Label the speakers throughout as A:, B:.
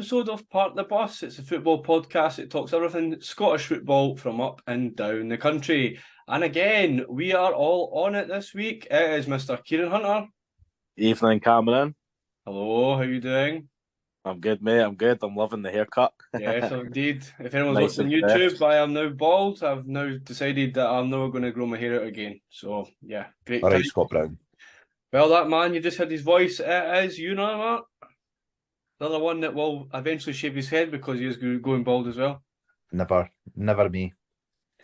A: episode of Park the Bus. It's a football podcast. It talks everything Scottish football from up and down the country. And again, we are all on it this week. It is Mr. Kieran Hunter.
B: Evening, Cameron.
A: Hello, how are you doing?
B: I'm good, mate. I'm good. I'm loving the haircut.
A: Yes, indeed. If anyone's
B: Nice
A: watching
B: and
A: YouTube,
B: fresh.
A: I am now bald. I've now decided that I'm never going to grow my hair out again. So, yeah, great.
C: All right, Scott Brown.
A: Well, that man, you just heard his voice. It is you know, Mark. The other one that will eventually shave his head because he is going bald as well.
C: Never me.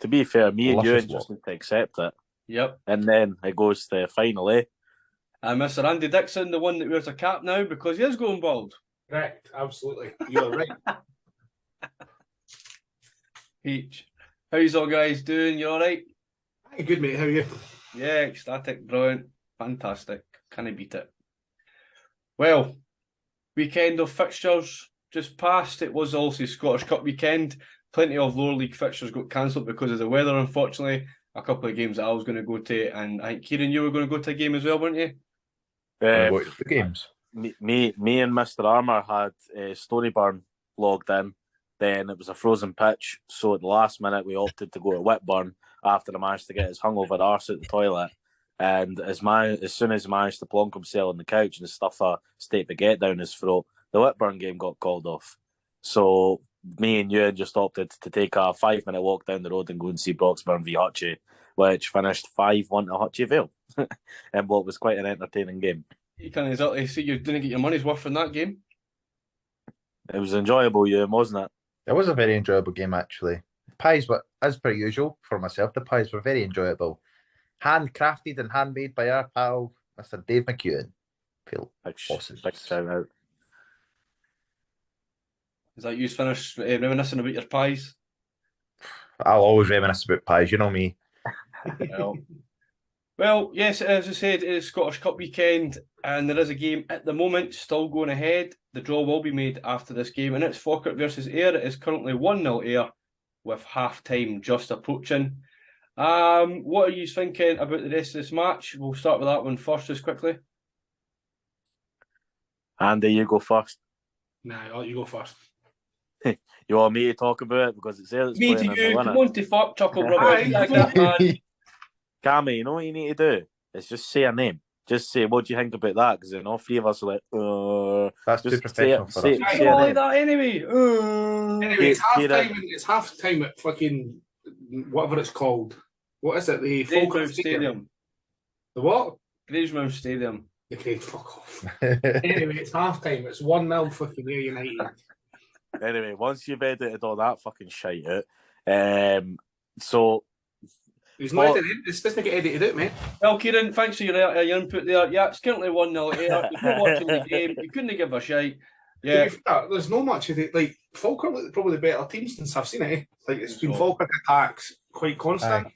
B: To be fair, me and you
C: Luscious
B: just need to accept it.
A: Yep.
B: And then it goes to the final, eh?
A: And Mr. Andy Dixon, the one that wears a cap now because he is going bald.
D: Correct, absolutely. You're right.
A: Peach. How's all guys doing? You all right?
D: Hey, good, mate. How are you?
A: Yeah, ecstatic, brilliant, fantastic. Can't beat it. Well, weekend of fixtures just passed. It was also Scottish Cup weekend. Plenty of lower league fixtures got cancelled because of the weather, unfortunately. A couple of games that I was going to go to, and I think Kieran, you were going to go to a game as well, weren't you?
C: Go to the games.
B: Me and Mr. Armour had Storyburn logged in. Then it was a frozen pitch, so at the last minute we opted to go to Whitburn after I managed to get his hungover arse at the toilet. And as soon as he managed to plonk himself on the couch and stuff a steak baguette down his throat, the Whitburn game got called off. So me and Ewan just opted to take a 5-minute walk down the road and go and see Broxburn v Hutchie, which finished 5-1 to Hutchie Vale, and what was quite an entertaining game.
A: You can't exactly say you didn't get your money's worth in that game.
B: It was enjoyable, Ewan, wasn't it?
C: It was a very enjoyable game, actually. The pies were, as per usual for myself, the pies were very enjoyable. Handcrafted and handmade by our pal, Mr. Dave McEwen. Feel awesome.
B: Big shout out.
A: Is that you finished reminiscing about your pies?
C: I'll always reminisce about pies, you know me.
A: Well, yes, as I said, it is Scottish Cup weekend, and there is a game at the moment still going ahead. The draw will be made after this game, and it's Falkirk versus Ayr. It is currently 1-0 Ayr, with half-time just approaching. What are you thinking about the rest of this match? We'll start with that one first, just quickly.
B: Andy, you go first.
D: Nah, I'll let you go first.
B: You want me to talk about it because it's Ayr that's
A: Me
B: playing
A: to
B: in
A: you,
B: the
A: come
B: winner.
A: on to fuck, chuckle rubbish, like that, man.
B: Cammy, you know what you need to do? It's just say a name. Just say, what do you think about that? Because then all three of us are like,
C: That's
B: just
C: too professional for us.
B: say
A: I
B: a
A: don't like
B: name.
A: that anyway.
D: Anyway, it's half
B: Kieran.
D: time. It's half time at fucking whatever it's called. What is it? The
A: Grangemouth
D: Falkirk
A: Stadium.
D: The what?
A: Grangemouth Stadium.
D: The great fuck off. Anyway, it's half time. It's 1-0 fucking Ayr United.
B: Anyway, once you've edited all that fucking shite out, so
D: He's not edited. This doesn't get edited out, mate.
A: Well, Kieran, thanks for your input there. Yeah, it's currently 1-0 Ayr. You're not watching the game. You couldn't give a shite. Yeah.
D: To be fair, there's no much of it. Like, Falkirk look probably the better team since I've seen it. Like, it's been
A: So-
D: Falkirk attacks quite constant.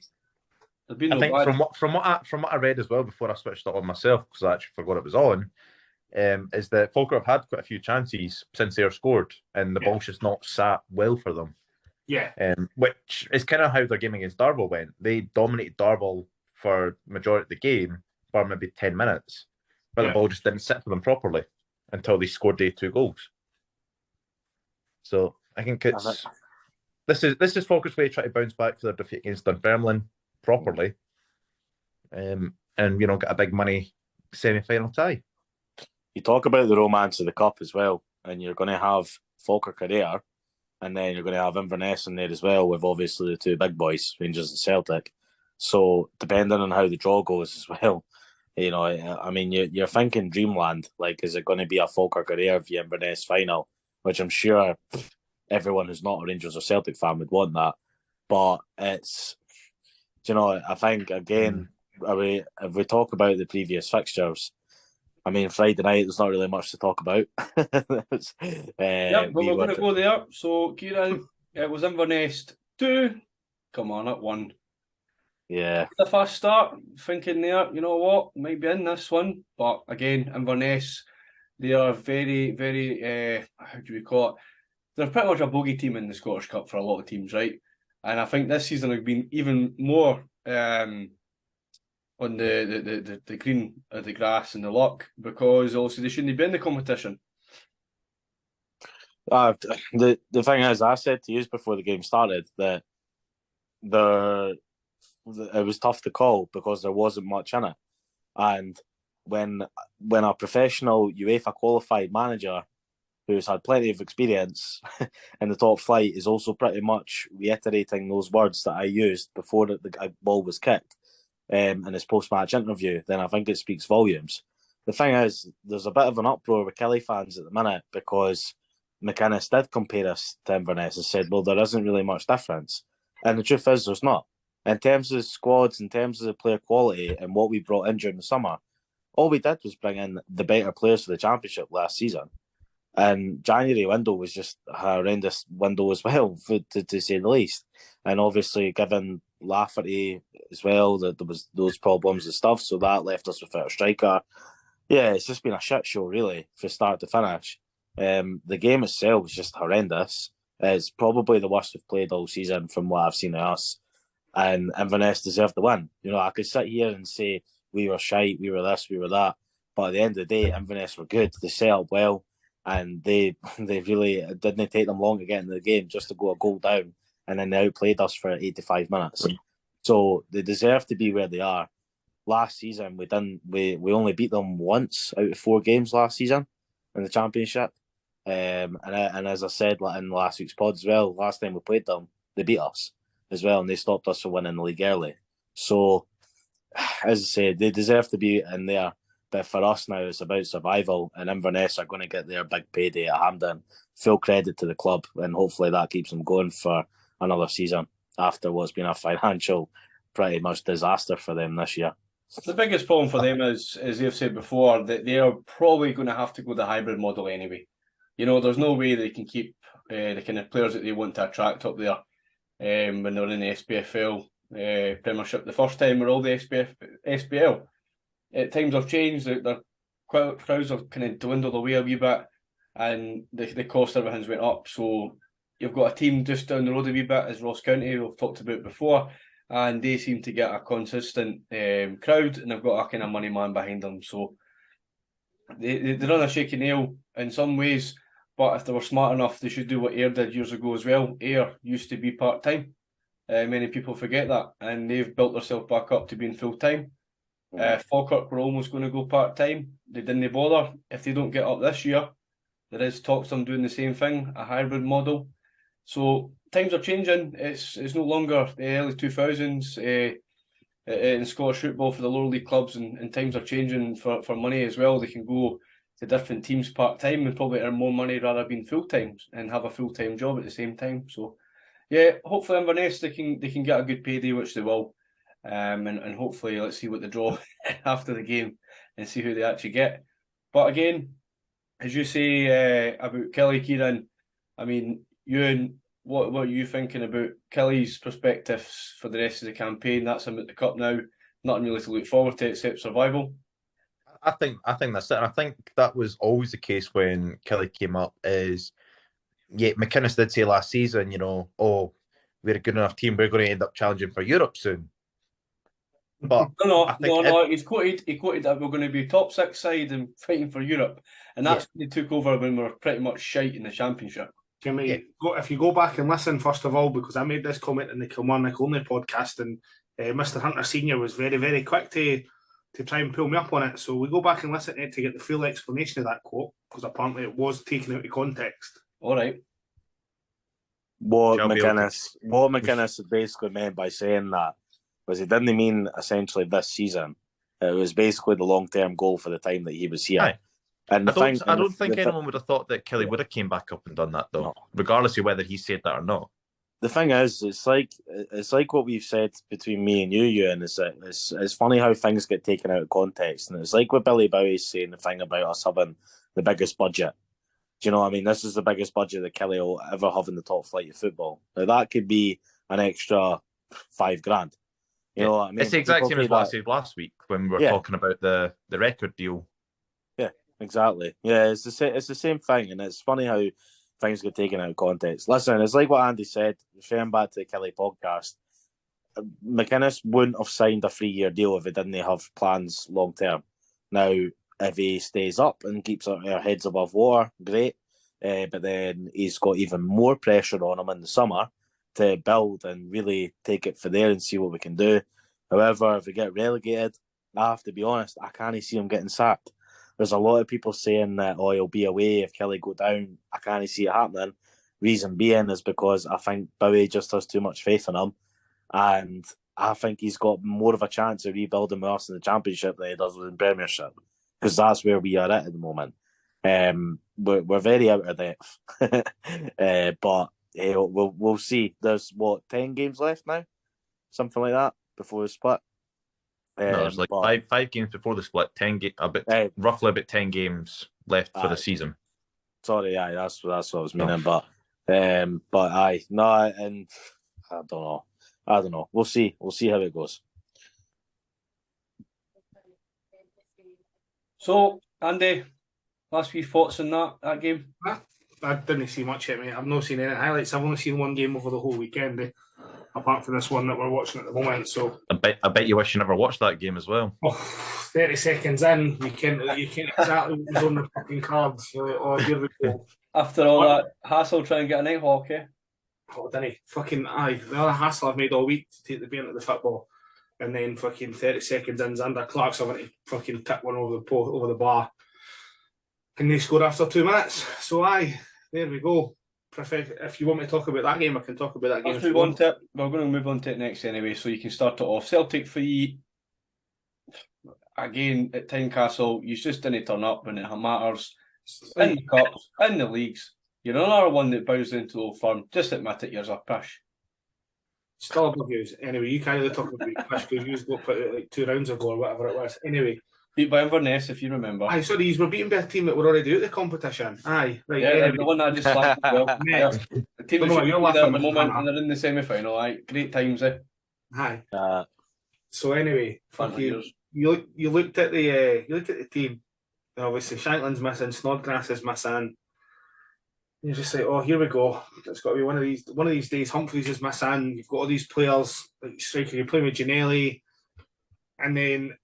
A: There's been
C: I
A: no
C: think
A: bad-
C: from what I read as well before I switched it on myself, because I actually forgot it was on, is that Falkirk have had quite a few chances since they're scored, and the ball's just not sat well for them.
D: Yeah.
C: Which is kind of how their game against Darvel went. They dominated Darvel for the majority of the game, for maybe 10 minutes, but
D: Yeah.
C: the ball just didn't sit for them properly until they scored their 2 goals. So I think this is Falkirk's way to try to bounce back for their defeat against Dunfermline properly, and get a big money semi-final tie.
B: you talk about the romance of the cup as well, and you're going to have Falkirk or Ayr, and then you're going to have Inverness in there as well, with obviously the two big boys, Rangers and Celtic. So depending on how the draw goes as well, I mean, you're thinking dreamland. Like, is it going to be a Falkirk or Ayr via Inverness final? Which I'm sure everyone who's not a Rangers or Celtic fan would want that. But it's, I think again, if we talk about the previous fixtures, I mean, Friday night, there's not really much to talk about.
A: But we're going to go there. So, Kieran, it was Inverness 2. Come on, up 1.
B: Yeah.
A: The fast start, thinking there, you know what, might be in this one. But again, Inverness, they are very, very, how do we call it? They're pretty much a bogey team in the Scottish Cup for a lot of teams, right? And I think this season has been even more on the green of the grass and the luck, because also they shouldn't be in the competition.
B: The thing is, I said to you before the game started that there it was tough to call because there wasn't much in it. And when a professional UEFA qualified manager who's had plenty of experience in the top flight is also pretty much reiterating those words that I used before the ball was kicked in his post-match interview, then I think it speaks volumes. The thing is, there's a bit of an uproar with Kelly fans at the minute because McInnes did compare us to Inverness and said, well, there isn't really much difference. And the truth is, there's not. In terms of squads, in terms of the player quality and what we brought in during the summer, all we did was bring in the better players for the championship last season. And January window was just a horrendous window as well, to say the least. And obviously, given Lafferty as well, that there was those problems and stuff, so that left us without a striker. Yeah, it's just been a shit show, really, from start to finish. The game itself was just horrendous. It's probably the worst we've played all season from what I've seen of us. And Inverness deserved the win. You know, I could sit here and say we were shite, we were this, we were that. But at the end of the day, Inverness were good. They set up well. And they really didn't take them long to get into the game just to go a goal down. And then they outplayed us for 85 minutes. So they deserve to be where they are. Last season, we only beat them once out of 4 games last season in the championship. And as I said in last week's pod as well, last time we played them, they beat us as well, and they stopped us from winning the league early. So, as I said, they deserve to be in there. But for us now, it's about survival, and Inverness are going to get their big payday at Hampden. Full credit to the club, and hopefully that keeps them going for another season after what's been a financial pretty much disaster for them this year.
A: The biggest problem for them is, as they've said before, that they are probably going to have to go the hybrid model anyway. You know, there's no way they can keep the kind of players that they want to attract up there when they're in the SPFL Premiership the first time, or all the SPL. Times have changed. Their crowds have kind of dwindled away a wee bit, and the cost of everything's went up. So you've got a team just down the road a wee bit, as Ross County we've talked about before, and they seem to get a consistent crowd, and they've got a kind of money man behind them. So they run a shaky nail in some ways, but if they were smart enough, they should do what Ayr did years ago as well. Ayr used to be part-time. Many people forget that, and they've built themselves back up to being full-time. Falkirk were almost going to go part-time. They didn't bother. If they don't get up this year, there is talks of them doing the same thing, a hybrid model. So times are changing. It's no longer the early 2000s in Scottish football for the lower league clubs, and times are changing for money as well. They can go to different teams part-time and probably earn more money rather being full-time and have a full-time job at the same time. So yeah, hopefully Inverness they can get a good payday, which they will. And hopefully let's see what they draw after the game and see who they actually get. But again, as you say about Kelly, Kieran, I mean, Ewan, what are you thinking about Kelly's perspectives for the rest of the campaign? That's him at the cup now. Nothing really to look forward to except survival.
C: I think that's it. And I think that was always the case when Kelly came up. McInnes did say last season, you know, oh, we're a good enough team, we're going to end up challenging for Europe soon. But
A: no. He quoted that we're going to be top 6 side and fighting for Europe, and that's when they took over when we were pretty much shite in the championship.
D: If you go back and listen first of all, because I made this comment in the Kilmarnock Only podcast, and Mr. Hunter Senior was very, very quick to try and pull me up on it. So we go back and listen to it to get the full explanation of that quote, because apparently it was taken out of context.
A: All right.
B: What McInnes basically meant by saying that was he didn't mean essentially this season. It was basically the long-term goal for the time that he was here.
C: Aye. And I don't think anyone would have thought that Kelly would have came back up and done that, though, regardless of whether he said that or not.
B: The thing is, it's like what we've said between me and you, Ewan, is that it's funny how things get taken out of context. And it's like with Billy Bowie saying the thing about us having the biggest budget. Do you know what I mean? This is the biggest budget that Kelly will ever have in the top flight of football. Now, that could be an extra $5,000. You know what I mean?
C: It's the exact same as what I said last week when we were talking about the record deal.
B: Yeah, exactly. Yeah, it's the same thing, and it's funny how things get taken out of context. Listen, it's like what Andy said, referring back to the Kelly podcast. McInnes wouldn't have signed a 3-year deal if he didn't have plans long term. Now, if he stays up and keeps our heads above water, great. but then he's got even more pressure on him in the summer to build and really take it for there and see what we can do. However, if we get relegated, I have to be honest, I can't see him getting sacked. There's a lot of people saying that, oh, he'll be away if Kelly go down. I can't see it happening. Reason being is because I think Bowie just has too much faith in him. And I think he's got more of a chance of rebuilding with us in the Championship than he does in the Premiership. Because that's where we are at the moment. We're very out of depth. But we'll see. There's, 10 games left now? Something like that before the split.
C: No, there's like five games before the split. Roughly about 10 games left for the season.
B: Sorry, that's what I was meaning. No. But I don't know. We'll see how it goes.
A: So, Andy, last few thoughts on that game?
D: I didn't see much of it, mate. I've not seen any highlights. I've only seen one game over the whole weekend, apart from this one that we're watching at the moment. So
C: I bet you wish you never watched that game as well.
D: 30 seconds in, you can't exactly what was on the fucking cards. You're like, oh, here we go.
A: After all that hassle trying to get a night hockey.
D: Oh, didn't he? Fucking aye. The other hassle I've made all week to take the beer into the football. And then fucking 30 seconds in, Xander Clark's having to fucking tip one over the bar. And they scored after 2 minutes. So aye, there we go. If you want me to talk about that game, I can talk about that game.
A: We're going to move on to it next anyway, so you can start it off. Celtic 3, again, at Tynecastle, you just didn't turn up when it matters. In the cups, in the leagues. You're another one that bows into Old Firm. Just admit it, you're a pish.
D: Still above you. Anyway, you can't really talk about pish because you got put out like 2 rounds ago or whatever it was. Anyway.
A: Beat by Inverness, if you remember.
D: Aye, sorry, you were beaten by a team that were already out of the competition. Aye, right.
A: Yeah,
D: anyway.
A: the one that I just slapped as well. The team that's at the moment and they're in the semi-final. Aye, great times, eh?
D: Aye. So anyway, you looked at the team. Obviously, Shankland's missing, Snodgrass is missing. You're just like, oh, here we go. It's got to be one of these days. Humphreys is missing. You've got all these players like striker. You're playing with Ginnelly, and then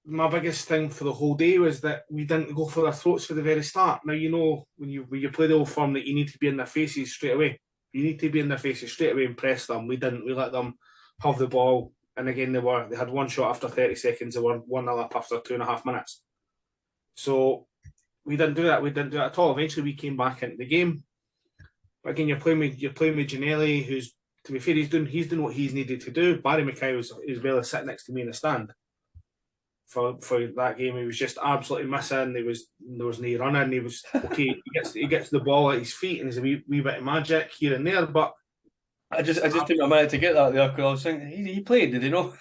D: my biggest thing for the whole day was that we didn't go for their throats for the very start. Now you know when you play the Old Firm that you need to be in their faces straight away. You need to be in their faces straight away and press them. We didn't. We let them have the ball, and again they had one shot after 30 seconds. They were 1-0 up after 2.5 minutes. So we didn't do that. We didn't do that at all. Eventually, we came back into the game. But again, you're playing with Ginnelly, who's, to be fair, he's doing what he's needed to do. Barry Mackay is barely sitting next to me in the stand for that game. He was just absolutely missing. There was no running. He was okay. He gets the ball at his feet and there's a wee bit of magic here and there. But
A: I just took a minute to get that there because I was thinking he played. Did he know?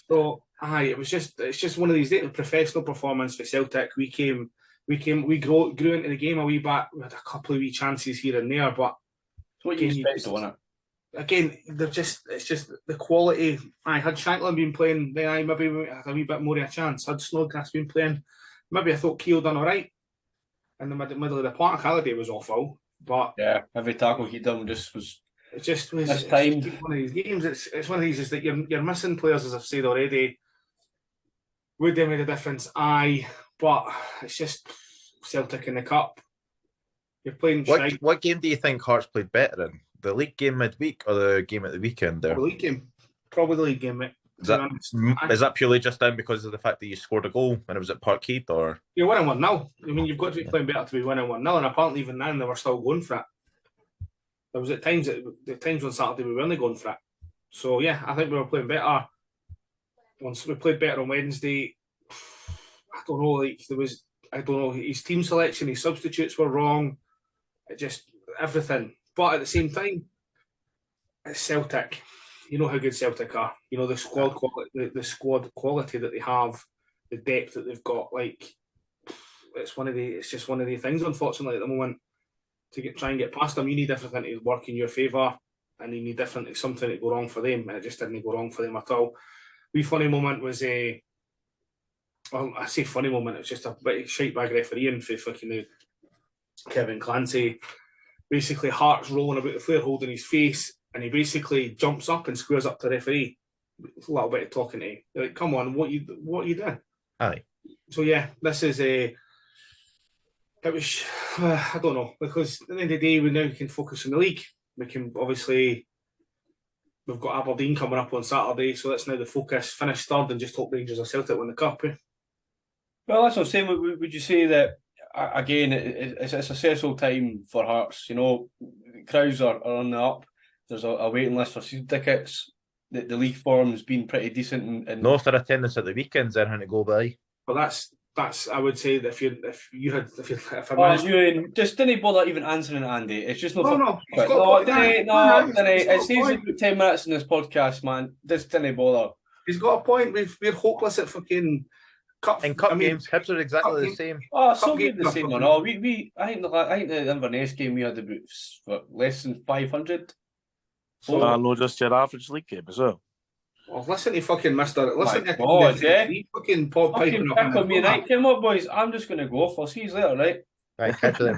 D: So it's just one of these days. Professional performance for Celtic. We grew into the game a wee bit. We had a couple of wee chances here and there, but
A: what you expect, wasn't it?
D: Again, it's just the quality. Had Shanklin been playing, then maybe we had a wee bit more of a chance. Had Snodgrass been playing, maybe I thought Keogh done all right. In the middle of the park, Halliday was awful, but
A: yeah, every tackle he done just was.
D: It just was
A: this time.
D: One of these games. It's one of these is that you're missing players, as I've said already. Would they make a difference? Aye, but it's just Celtic in the cup. You're playing.
C: What game do you think Hearts played better in? The league game midweek or the game at the weekend there?
D: The league game. Probably the league game, mate.
C: Is that purely just down because of the fact that you scored a goal when it was at PARKTHEBUSPOD, or
D: you're winning 1-0? I mean, you've got to be playing better to be winning 1-0, and apparently even then they were still going for it. There was times on Saturday we weren't going for it. So yeah, I think we were playing better. Once we played better on Wednesday, I don't know. His team selection, his substitutes were wrong. It just everything. But at the same time, it's Celtic. You know how good Celtic are. You know the squad quality, the squad quality that they have, the depth that they've got. Like it's just one of the things. Unfortunately, at the moment, to try and get past them, you need everything to work in your favour, and you need something to go wrong for them, and it just didn't go wrong for them at all. Wee funny moment was I say funny moment. It's just a bit of shite bag refereeing for fucking Kevin Clancy. Basically, Hart's rolling about the flare, holding his face, and he basically jumps up and squares up to the referee. A little bit of talking to him. Like, come on, what are you doing?
C: Aye.
D: So yeah, this is It was, I don't know, because at the end of the day, we now can focus on the league. We can obviously, we've got Aberdeen coming up on Saturday, so that's now the focus. Finish third and just hope Rangers or Celtic win the cup.
A: Well, that's what I'm saying. Would you say that, again, it's a successful time for Hearts? You know, crowds are on the up. There's a waiting list for season tickets. The league form's been pretty decent. And
C: No, for attendance at the weekends, anything to go by.
D: But that's I would say that if I
A: Oh,
D: managed,
A: Ewan, just didn't bother even answering Andy. It's just no.
D: no, he's got a
A: No,
D: point.
A: it saves about 10 minutes in this podcast, man. Just didn't bother.
D: He's got a point. We're hopeless at fucking cup.
C: In cup games, Hibs are exactly the same.
A: Oh, so good
D: game
A: the same one. Oh, I think the Inverness game we had about less than 500.
B: So, no, just your average league game as well.
D: Well, listen to fucking Mister. Listen to
A: God, yeah.
D: Fucking pop piping up.
A: Pick on me, right? Come up, boys. I'm just going to go off. I'll see you later, right?
C: Right, catch you later,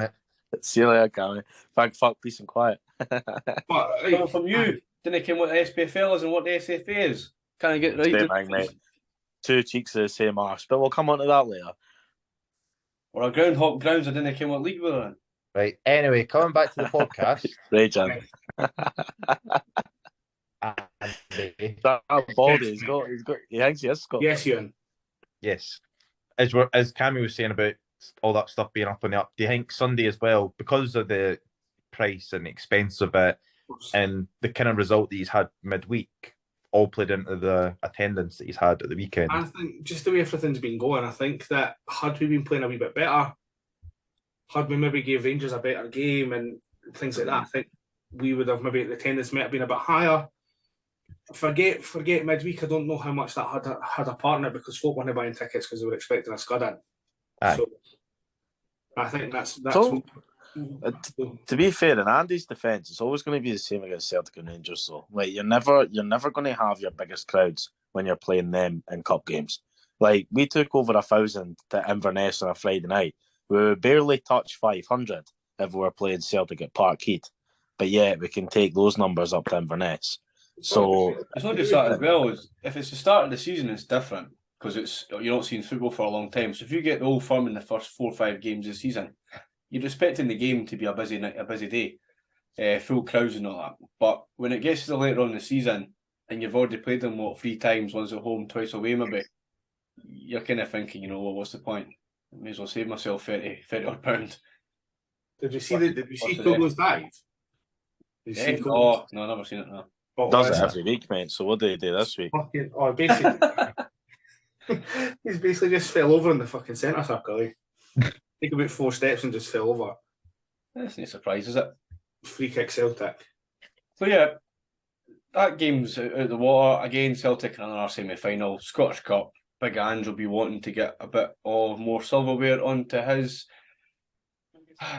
C: mate.
B: See you later, Cammy. Thank fuck, peace and quiet.
A: Well, from you, didn't come what the SPFL is and what the SFA is. Can I get right?
B: Same thing, mate. Two cheeks of the same arse, but we'll come on to that later.
A: Or a groundhog grounds, I didn't come what league we're in.
C: Right, anyway, coming back to the podcast.
B: Right, Jim. That body, he thinks he is Scotland.
D: Yes, Ewan.
C: Yes. As Cammy was saying about all that stuff being up on the up, do you think Sunday as well, because of the price and the expense of it and the kind of result that he's had midweek, all played into the attendance that he's had at the weekend?
D: I think just the way everything's been going, I think that had we been playing a wee bit better, had we maybe gave Rangers a better game and things like that, I think we would have maybe the attendance might have been a bit higher. Forget midweek. I don't know how much that had a part in it because folk weren't buying tickets because they were expecting a scud in.
C: Aye.
D: So I think that's
B: So, to be fair, in Andy's defence, it's always going to be the same against Celtic and Rangers. Though, like you're never going to have your biggest crowds when you're playing them in cup games. Like we took over 1,000 to Inverness on a Friday night. We would barely touch 500 if we were playing Celtic at PARKTHEBUSPOD, but yet we can take those numbers up to Inverness. So
A: it's not just that as well. If it's the start of the season, it's different because you're not seeing football for a long time. So if you get the Old Firm in the first 4 or 5 games of the season, you're expecting the game to be a busy night, a busy day, full crowds and all that. But when it gets to the later on in the season and you've already played them 3 times, once at home, twice away, maybe you're kind of thinking, what's the point? I may as well save myself 30 odd pounds.
D: Did you see Togo's dive?
A: No, I've never seen it. No.
B: Does it every week, mate? So what did he do this week?
D: Basically, he's basically just fell over in the fucking centre circle. Take about 4 steps and just fell over.
A: That's no surprise, is it?
D: Free kick Celtic.
A: So yeah, that game's out of the water. Again, Celtic in another semi-final. Scottish Cup. Big Ange will be wanting to get a bit of more silverware onto his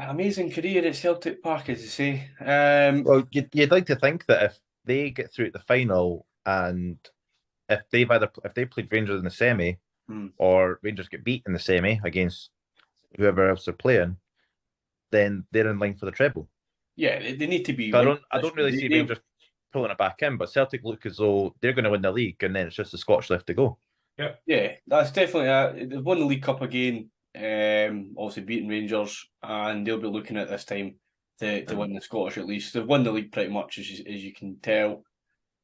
A: amazing career at Celtic Park, as you say.
C: Well, you'd like to think that if they get through to the final and if they played Rangers in the semi or Rangers get beat in the semi against whoever else they're playing, then they're in line for the treble.
A: Yeah, they need to be.
C: I don't really see Rangers pulling it back in, but Celtic look as though they're going to win the league and then it's just the Scotch left to go.
A: Yeah, that's definitely they've won the League Cup again, obviously beating Rangers, and they'll be looking at this time to win the Scottish at least. They've won the league pretty much, as you can tell.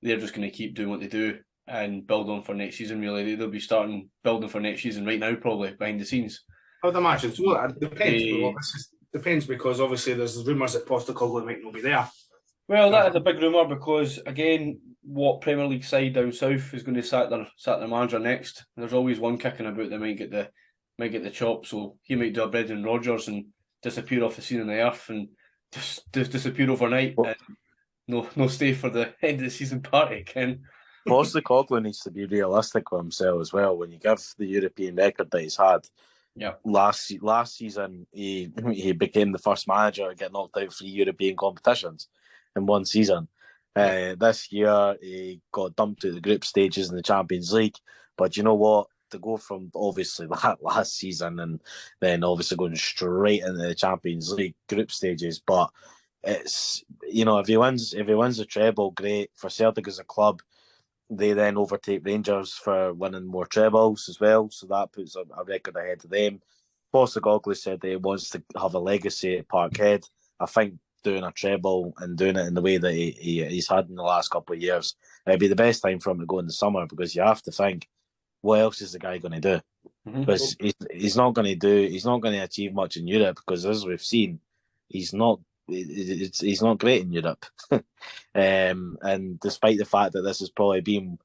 A: They're just going to keep doing what they do and build on for next season, really. They'll be starting building for next season right now, probably, behind the scenes.
D: I would imagine. So it depends. Depends because obviously there's rumours that Postecoglou might not be there.
A: Well, that is a big rumour because, again, what Premier League side down south is going to sack their manager next? There's always one kicking about that might get the chop, so he might do a Brendan Rodgers and disappear off the scene of the earth and just disappear overnight and no stay for the end of the season party, Ken.
B: Postecoglou needs to be realistic with himself as well. When you give the European record that he's had, last season he became the first manager to get knocked out 3 European competitions in one season. This year he got dumped to the group stages in the Champions League. But you know what? To go from obviously that last season and then obviously going straight into the Champions League group stages, but it's if he wins the treble, great for Celtic as a club. They then overtake Rangers for winning more trebles as well, so that puts a record ahead of them. Postecoglou said that he wants to have a legacy at Parkhead. I think doing a treble and doing it in the way that he's had in the last couple of years, it'd be the best time for him to go in the summer, because you have to think, what else is the guy going to do? Because he's not going to achieve much in Europe, because as we've seen, he's not great in Europe. And despite the fact that this has probably been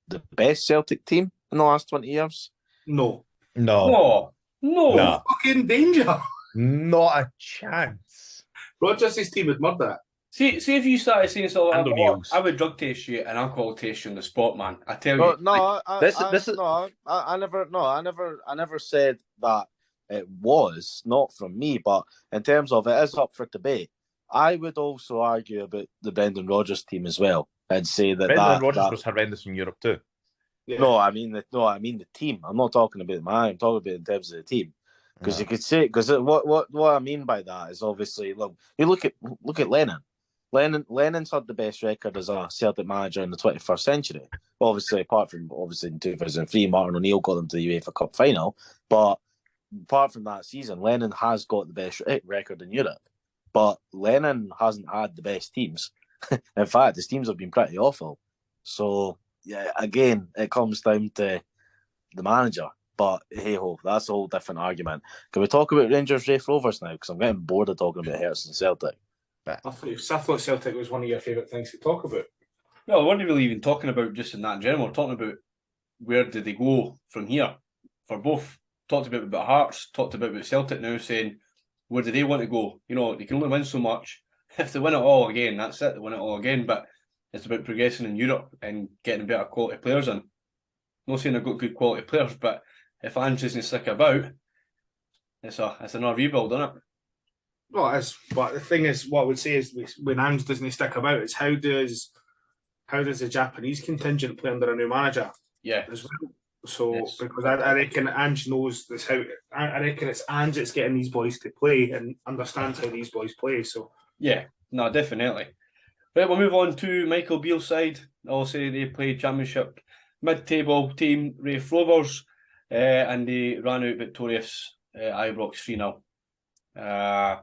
B: the best Celtic team in the last 20 years.
D: No.
C: Fucking
D: danger.
C: Not a chance.
D: Rodgers' team would murder it.
A: See if you started saying something
C: And
A: like,
C: O'Neill's.
A: I would drug test you and alcohol test you on the spot, man. I tell you.
B: I never said that it was, not from me, but in terms of it is up for debate. I would also argue about the Brendan Rodgers team as well, and say that
C: Brendan Rodgers was horrendous in Europe too.
D: Yeah.
B: No, I mean the team. I'm not talking about I'm talking about in terms of the team. Because you could say, because what I mean by that is obviously, look, you look at Lennon. Lennon's had the best record as a Celtic manager in the 21st century. Obviously, apart from in 2003, Martin O'Neill got them to the UEFA Cup final. But apart from that season, Lennon has got the best record in Europe. But Lennon hasn't had the best teams. In fact, his teams have been pretty awful. So, yeah, again, it comes down to the manager. But hey ho, that's a whole different argument. Can we talk about Rangers Raith Rovers now? Because I'm getting bored of talking about Hearts and Celtic.
D: I thought Celtic was one of your favourite things to talk about.
A: No, I wasn't really even talking about just in that in general. We're talking about where did they go from here for both. Talked about Hearts, talked about Celtic now, saying where do they want to go? You know, they can only win so much. If they win it all again, that's it. They win it all again. But it's about progressing in Europe and getting better quality players in. I'm not saying they've got good quality players, but if Ange doesn't stick about, it's another rebuild, isn't it?
D: Well, it is. But the thing is, what I would say is, when Ange doesn't stick about, it's how does the Japanese contingent play under a new manager?
A: Yeah.
D: As well. So because I reckon Ange knows this how. I reckon it's Ange that's getting these boys to play and understands how these boys play. So
A: yeah, no, definitely. Right, we'll move on to Michael Beale's side. I'll say they played Championship mid-table team Raith Rovers. And they ran out victorious Ibrox 3-0.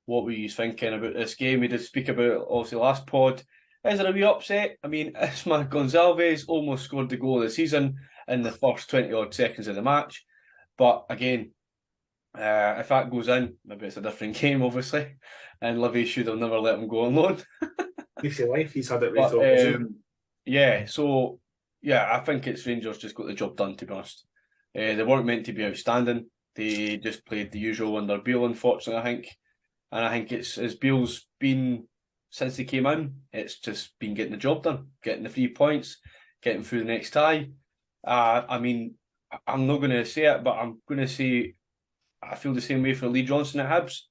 A: What were you thinking about this game? We did speak about obviously last pod. Is it a wee upset? I mean, Isma Gonzalez almost scored the goal of the season in the first 20 odd seconds of the match. But again, if that goes in, maybe it's a different game, obviously. And Livy should have never let him go on loan.
D: If you like, he's had it right.
A: Yeah, so yeah, I think it's Rangers just got the job done, to be honest. They weren't meant to be outstanding. They just played the usual under Beale, unfortunately, I think. And I think it's as Beale's been since he came in, it's just been getting the job done, getting the 3 points, getting through the next tie. I mean, I'm not going to say it, but I'm going to say I feel the same way for Lee Johnson at Hibs.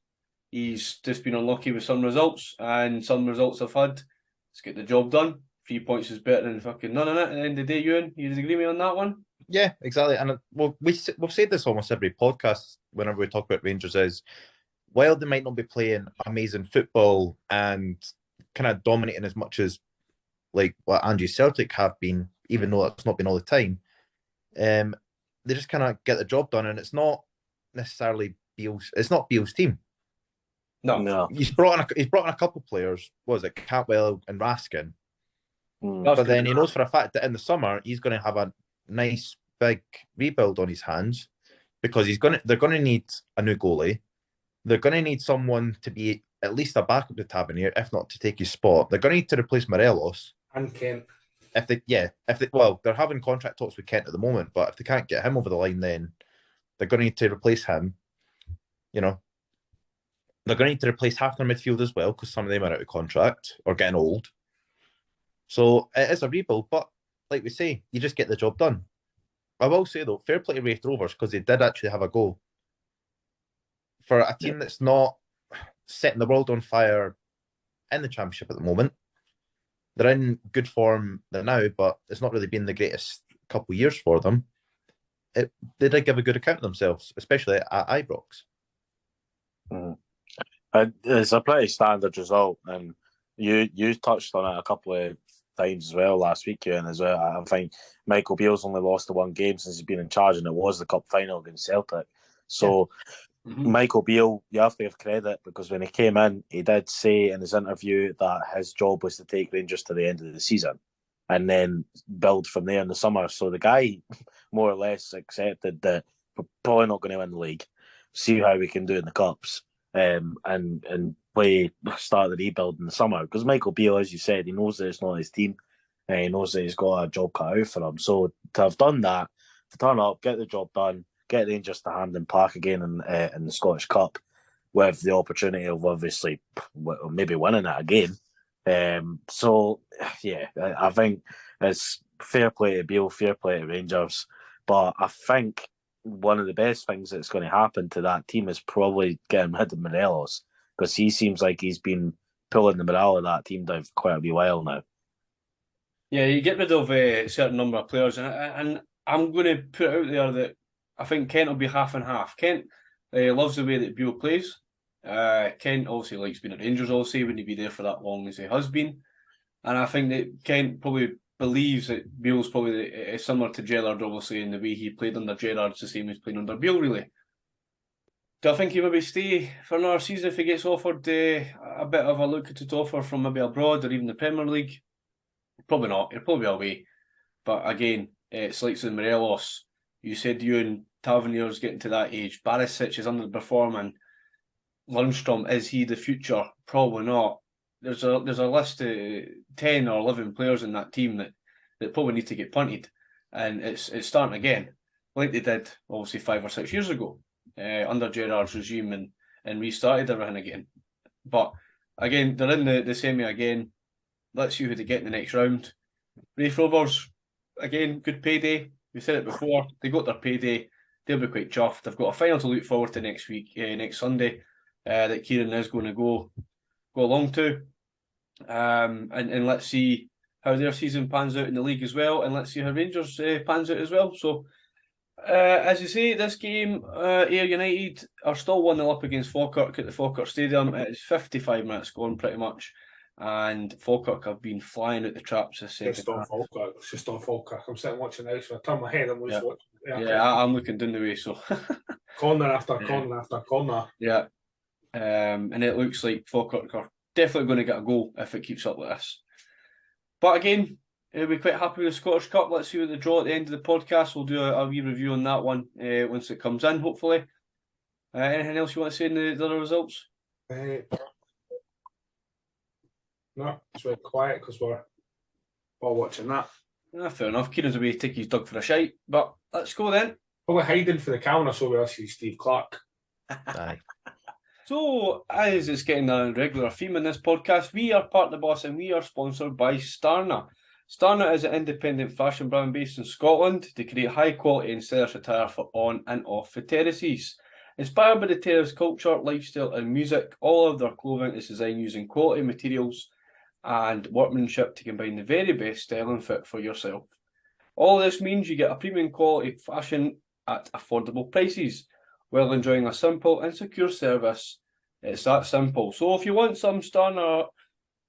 A: He's just been unlucky with some results, and some results I've had. Let's get the job done. 3 points is better than fucking none of it. At the end of the day, Ewan, you agree with me on that one?
C: Yeah, exactly. And we've said this almost every podcast whenever we talk about Rangers is, while they might not be playing amazing football and kind of dominating as much as like what Ange's Celtic have been, even though it's not been all the time, they just kind of get the job done, and it's not necessarily Beale's. It's not Beale's team.
A: No.
C: He's brought in a couple of players. What was it, Cantwell and Raskin? But then he knows for a fact that in the summer he's going to have a nice big rebuild on his hands, because they're going to need a new goalie. They're going to need someone to be at least a backup to Tavernier, if not to take his spot. They're going to need to replace Morelos
D: and Kent.
C: They're having contract talks with Kent at the moment, but if they can't get him over the line, then they're going to need to replace him. You know, they're going to need to replace half their midfield as well, because some of them are out of contract or getting old. So it is a rebuild, but like we say, you just get the job done. I will say though, fair play to Raith Rovers, because they did actually have a goal. For a team that's not setting the world on fire in the Championship at the moment, they're in good form there now, but it's not really been the greatest couple of years for them. They did give a good account of themselves, especially at Ibrox.
B: It's a pretty standard result, and you touched on it a couple of times as well last week, and as well, I think Michael Beale's only lost the one game since he's been in charge, and it was the cup final against Celtic. So
A: Mhm.
B: Michael Beale, you have to give credit, because when he came in, he did say in his interview that his job was to take Rangers to the end of the season and then build from there in the summer. So the guy more or less accepted that we're probably not going to win the league. See how we can do in the cups, and play start the rebuild in the summer. Because Michael Beale, as you said, he knows that it's not his team, and he knows that he's got a job cut out for him. So to have done that, to turn up, get the job done, get Rangers to Hampden Park again in the Scottish Cup, with the opportunity of obviously maybe winning it again. So yeah, I think it's fair play to Beale, fair play to Rangers, but I think one of the best things that's going to happen to that team is probably getting rid of Morelos, because he seems like he's been pulling the morale of that team down for quite a wee while now.
A: Yeah, you get rid of a certain number of players, and I'm going to put out there that I think Kent will be half and half. Kent loves the way that Beale plays. Kent obviously likes being at Rangers, obviously, wouldn't he be there for that long as he has been. And I think that Kent probably believes that Beale's probably similar to Gerrard, obviously, in the way he played under Gerrard's the same as playing under Beale, really. Do I think he maybe stay for another season if he gets offered a bit of a lucrative offer from maybe abroad or even the Premier League? Probably not. He'll probably be away. But again, it's like the Morelos. You said you and Tavernier's getting to that age. Barisic is underperforming. Lundstrom, is he the future? Probably not. There's a list of 10 or 11 players in that team that probably need to get punted. And it's starting again, like they did obviously 5 or 6 years ago, under Gerrard's regime, and restarted everything again. But again, they're in the semi again. Let's see who they get in the next round. Raith Rovers, again, good payday. We said it before. They got their payday. They'll be quite chuffed. They've got a final to look forward to next week, next Sunday, that Kieran is going to go along to. And let's see how their season pans out in the league as well. And let's see how Rangers pans out as well. So, as you say, this game, Ayr United are still 1-0 up against Falkirk at the Falkirk Stadium. It's 55 minutes gone pretty much. And Falkirk have been flying out the traps this second half.
D: It's just on Falkirk. I'm sitting watching the house. When I turn my head, I'm just watching.
A: Yeah, I'm looking down the way, so.
D: Corner after corner after corner.
A: Yeah. And it looks like Falkirk are definitely going to get a goal if it keeps up like this. But again, we're quite happy with the Scottish Cup. Let's see what the draw at the end of the podcast. We'll do a wee review on that one once it comes in, hopefully. Anything else you want to say in the other results?
D: No, it's very quiet because we're all watching that.
A: Fair enough. Kieran's away to take his dog for a shite, but let's go then.
D: Probably hiding for the camera so we'll see Steve Clark.
C: Aye.
A: So, as it's getting a regular theme in this podcast, we are Part the Boss and we are sponsored by Starna. Starna is an independent fashion brand based in Scotland to create high quality and stylish attire for on and off the terraces. Inspired by the terrace culture, lifestyle and music, all of their clothing is designed using quality materials and workmanship to combine the very best style and fit for yourself. All this means you get a premium quality fashion at affordable prices, while enjoying a simple and secure service. It's that simple. So if you want some Starner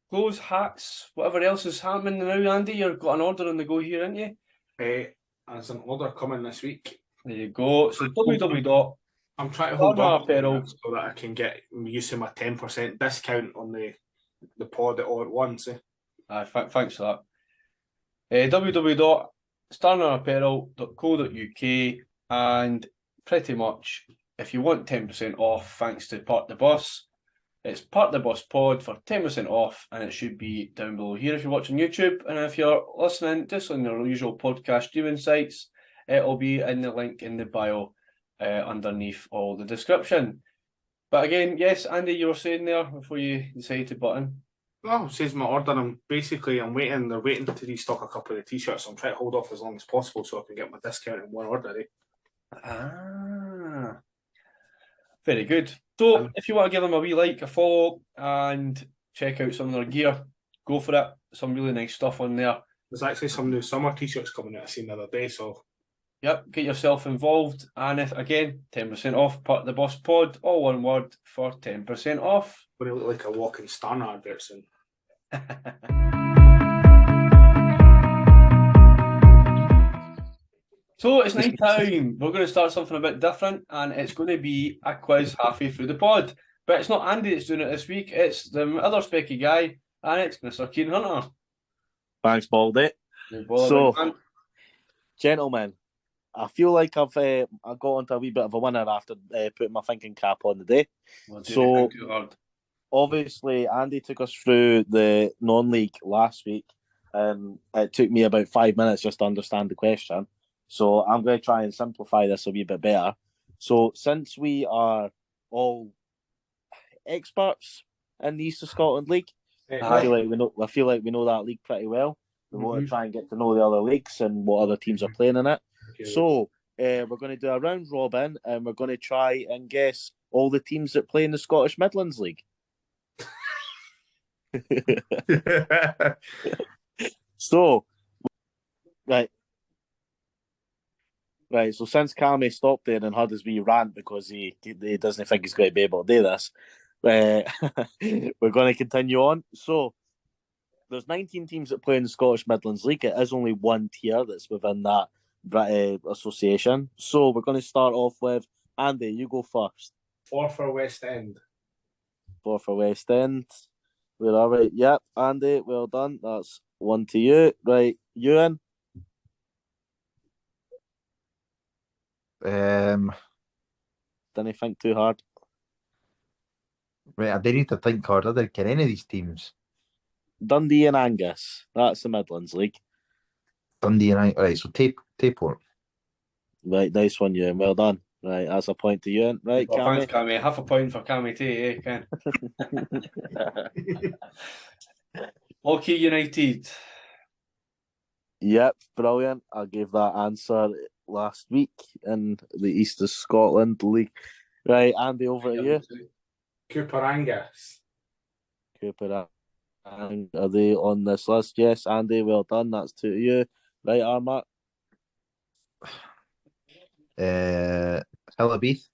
A: clothes, hats, whatever else is happening now, Andy, you've got an order on the go here, haven't you?
D: There's an order coming this week.
A: There you go. So www.
D: I'm trying to hold on
A: apparel
D: so that I can get use of my 10% discount on the pod all at once.
A: Thanks for that. www.starnerapparel.co.uk, and pretty much if you want 10% off thanks to Part the Bus, it's Part the Bus Pod for 10% off, and it should be down below here if you're watching YouTube, and if you're listening just on your usual podcast streaming sites, it'll be in the link in the bio underneath all the description. But again, yes, Andy, you were saying there before you decided to button.
D: Well, it says my order. I'm waiting. They're waiting to restock a couple of the t-shirts. So I'm trying to hold off as long as possible so I can get my discount in one order.
A: Very good. So if you want to give them a wee like, a follow, and check out some of their gear, go for it. Some really nice stuff on there.
D: There's actually some new summer t-shirts coming out I seen the other day. So
A: yep, get yourself involved. And if again, 10% off, Part the Bus Pod, all one word for 10% off.
D: When it look like a walking Starner advert soon.
A: So it's night time. We're going to start something a bit different, and it's going to be a quiz halfway through the pod. But it's not Andy that's doing it this week. It's the other specky guy, and it's Mr. Keen Hunter.
B: Thanks, Baldy. So, gentlemen, I feel like I've got onto a wee bit of a winner after putting my thinking cap on the day. So, obviously, Andy took us through the non-league last week, and it took me about 5 minutes just to understand the question. So I'm going to try and simplify this a wee bit better. So since we are all experts in the East of Scotland League, I feel like we know that league pretty well. We want to try and get to know the other leagues and what other teams are playing in it. So we're going to do a round robin, and we're going to try and guess all the teams that play in the Scottish Midlands League. So, Right, so since Cammy stopped there and had his wee rant because he doesn't think he's going to be able to do this, we're going to continue on. So, there's 19 teams that play in the Scottish Midlands League. It is only one tier that's within that association. So, we're going to start off with Andy. You go first.
D: 4 for West End.
B: 4 for West End. We're all right. Yep, Andy, well done. That's 1 to you. Right, Ewan.
C: Didn't
B: think too hard.
C: Right, I do need to think hard. I don't get any of these teams.
B: Dundee and Angus. That's the Midlands League.
C: Dundee and Angus. Right, so Tayport.
B: Right, nice one, Ewan. Well done. Right, that's a point to Ewan. Right,
A: well,
B: Cammy.
A: Thanks, Cammy. Half a point for Cammy too, Ken? Lockheed United.
B: Yep, brilliant. I gave that answer last week in the East of Scotland League. Right, Andy, over to you.
D: Cooper Angus.
B: Cooper Angus. Are they on this list? Yes, Andy, well done. That's 2 to you. Right, Armat.
C: Hillabeath.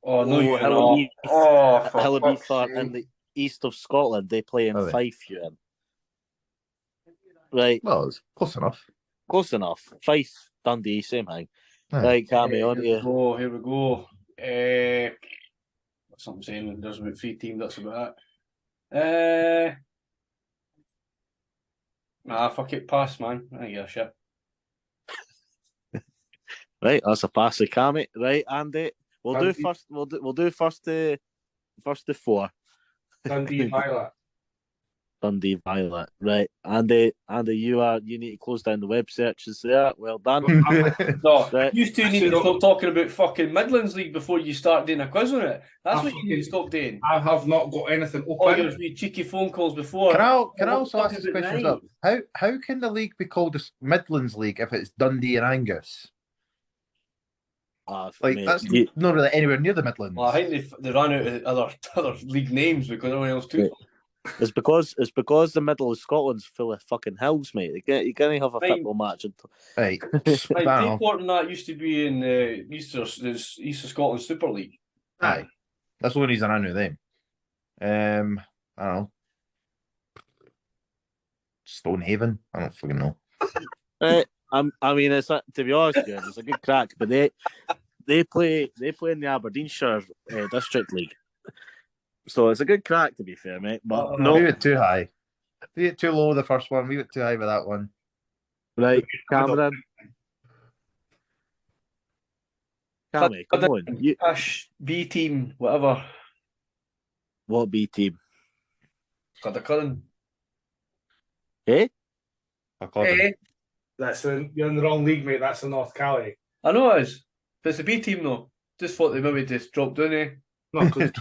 A: Oh, no, you're
B: Hillabeath.
A: not. Oh,
B: Hillabeath are in the East of Scotland. They play in Fife, Ewan. Right.
C: Well, it's close enough.
B: Close enough. Fife, Dundee, same thing. Right, Cammy, on to you.
A: Oh, here we go. What's I'm saying? There's about 3 teams. That's about it. Nah, fuck it. Pass, man. I give a shit.
B: Right, that's a pass to Cammy. Right, Andy. We'll do first to 4.
D: Dundee Violet.
B: Dundee Violet. Right. Andy, you need to close down the web searches there. Well done.
A: No,
B: right.
A: You two need to stop talking about fucking Midlands League before you start doing a quiz on it. That's what you need to stop doing.
D: I have not got anything open.
A: Oh, your cheeky phone calls before.
C: Can I also ask this question up? How can the league be called the Midlands League if it's Dundee and Angus? That's not really anywhere near the Midlands.
A: Well, I think they ran out of other league names because everyone else took them.
B: It's because the middle of Scotland's full of fucking hills, mate. You can't have a football match.
C: Right.
A: Tayport and that used to be in the East of Scotland Super League.
C: Aye. That's the only reason I knew them. I don't know. Stonehaven? I don't fucking know.
B: I mean, to be honest with you, it's a good crack, but they play in the Aberdeenshire District League. So it's a good crack, to be fair, mate. But no,
C: we went too high. We went too low the first one. We went too high with that one.
B: Right, Cameron. Cammy, come on.
A: B team, whatever.
B: What B team?
A: Cuddercullen.
B: Eh?
D: You're in the wrong league, mate. That's the North Cali.
A: I know it is. But it's a B team, though. Just thought they maybe just dropped down, eh?
D: No, because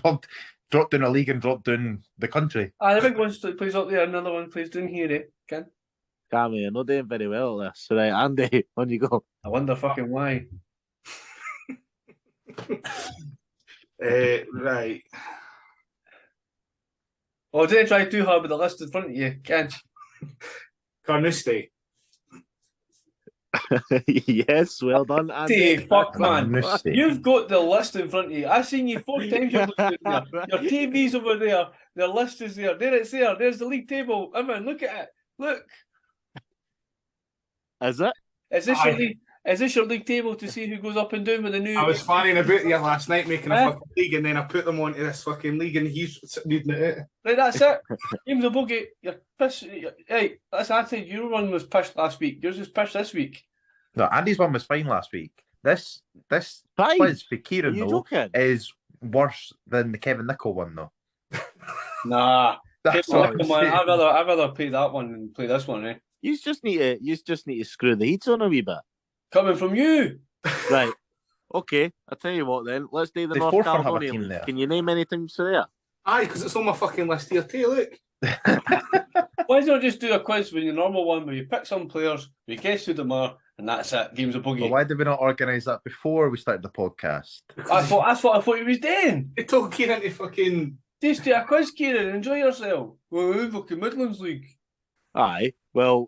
C: dropped down a league and dropped down the country.
A: The big one plays up there, another one plays down here, eh? Ken?
B: Cammy, you're not doing very well at this. Right, Andy, on you go.
A: I wonder fucking why.
D: Right.
A: Oh, didn't try too hard with the list in front of you, Ken.
D: Carnoustie.
B: Yes, well done, Andy.
A: Fuck, man. You've got the list in front of you. I've seen you 4 times. You're looking there. Your TV's over there. The list is there. There it's there. There's the league table. Everyone, look at it. Look.
B: Is it?
A: Is this your league table to see who goes up and down with the new?
D: I was fanning about here last night making a fucking league, and then I put them onto this fucking league, and he's reading it out.
A: Right, that's it. Games of bogey. You're pissed. Hey, that's actually your one was pushed last week. Yours is pushed this week.
C: No, Andy's one was fine last week. This
B: Fine.
C: quiz for
B: Are
C: Kieran
B: you
C: though
B: joking?
C: is worse than the Kevin Nicol one though.
A: Nah.
C: That's
A: Kevin
C: all I'm
A: Nicol, man,
C: saying.
A: I'd rather play that one than play this one, eh?
B: You just need to screw the heats on a wee bit.
A: Coming from you.
B: Right. Okay, I'll tell you what then. Let's do the
C: They
B: North
C: forfeit have a
B: Caledonia
C: team
B: League.
C: there.
B: Can you name any teams for there?
D: Aye, because it's on my fucking list here too, look.
A: Why don't you just do a quiz with your normal one where you pick some players, you guess who them are, and that's it. Games of bogey.
C: But why did we not organise that before we started the podcast?
A: That's what I thought he was doing.
D: It told Kieran to fucking...
A: Just do a quiz, Kieran. Enjoy yourself. Well, fucking Midlands League.
B: Aye. Well,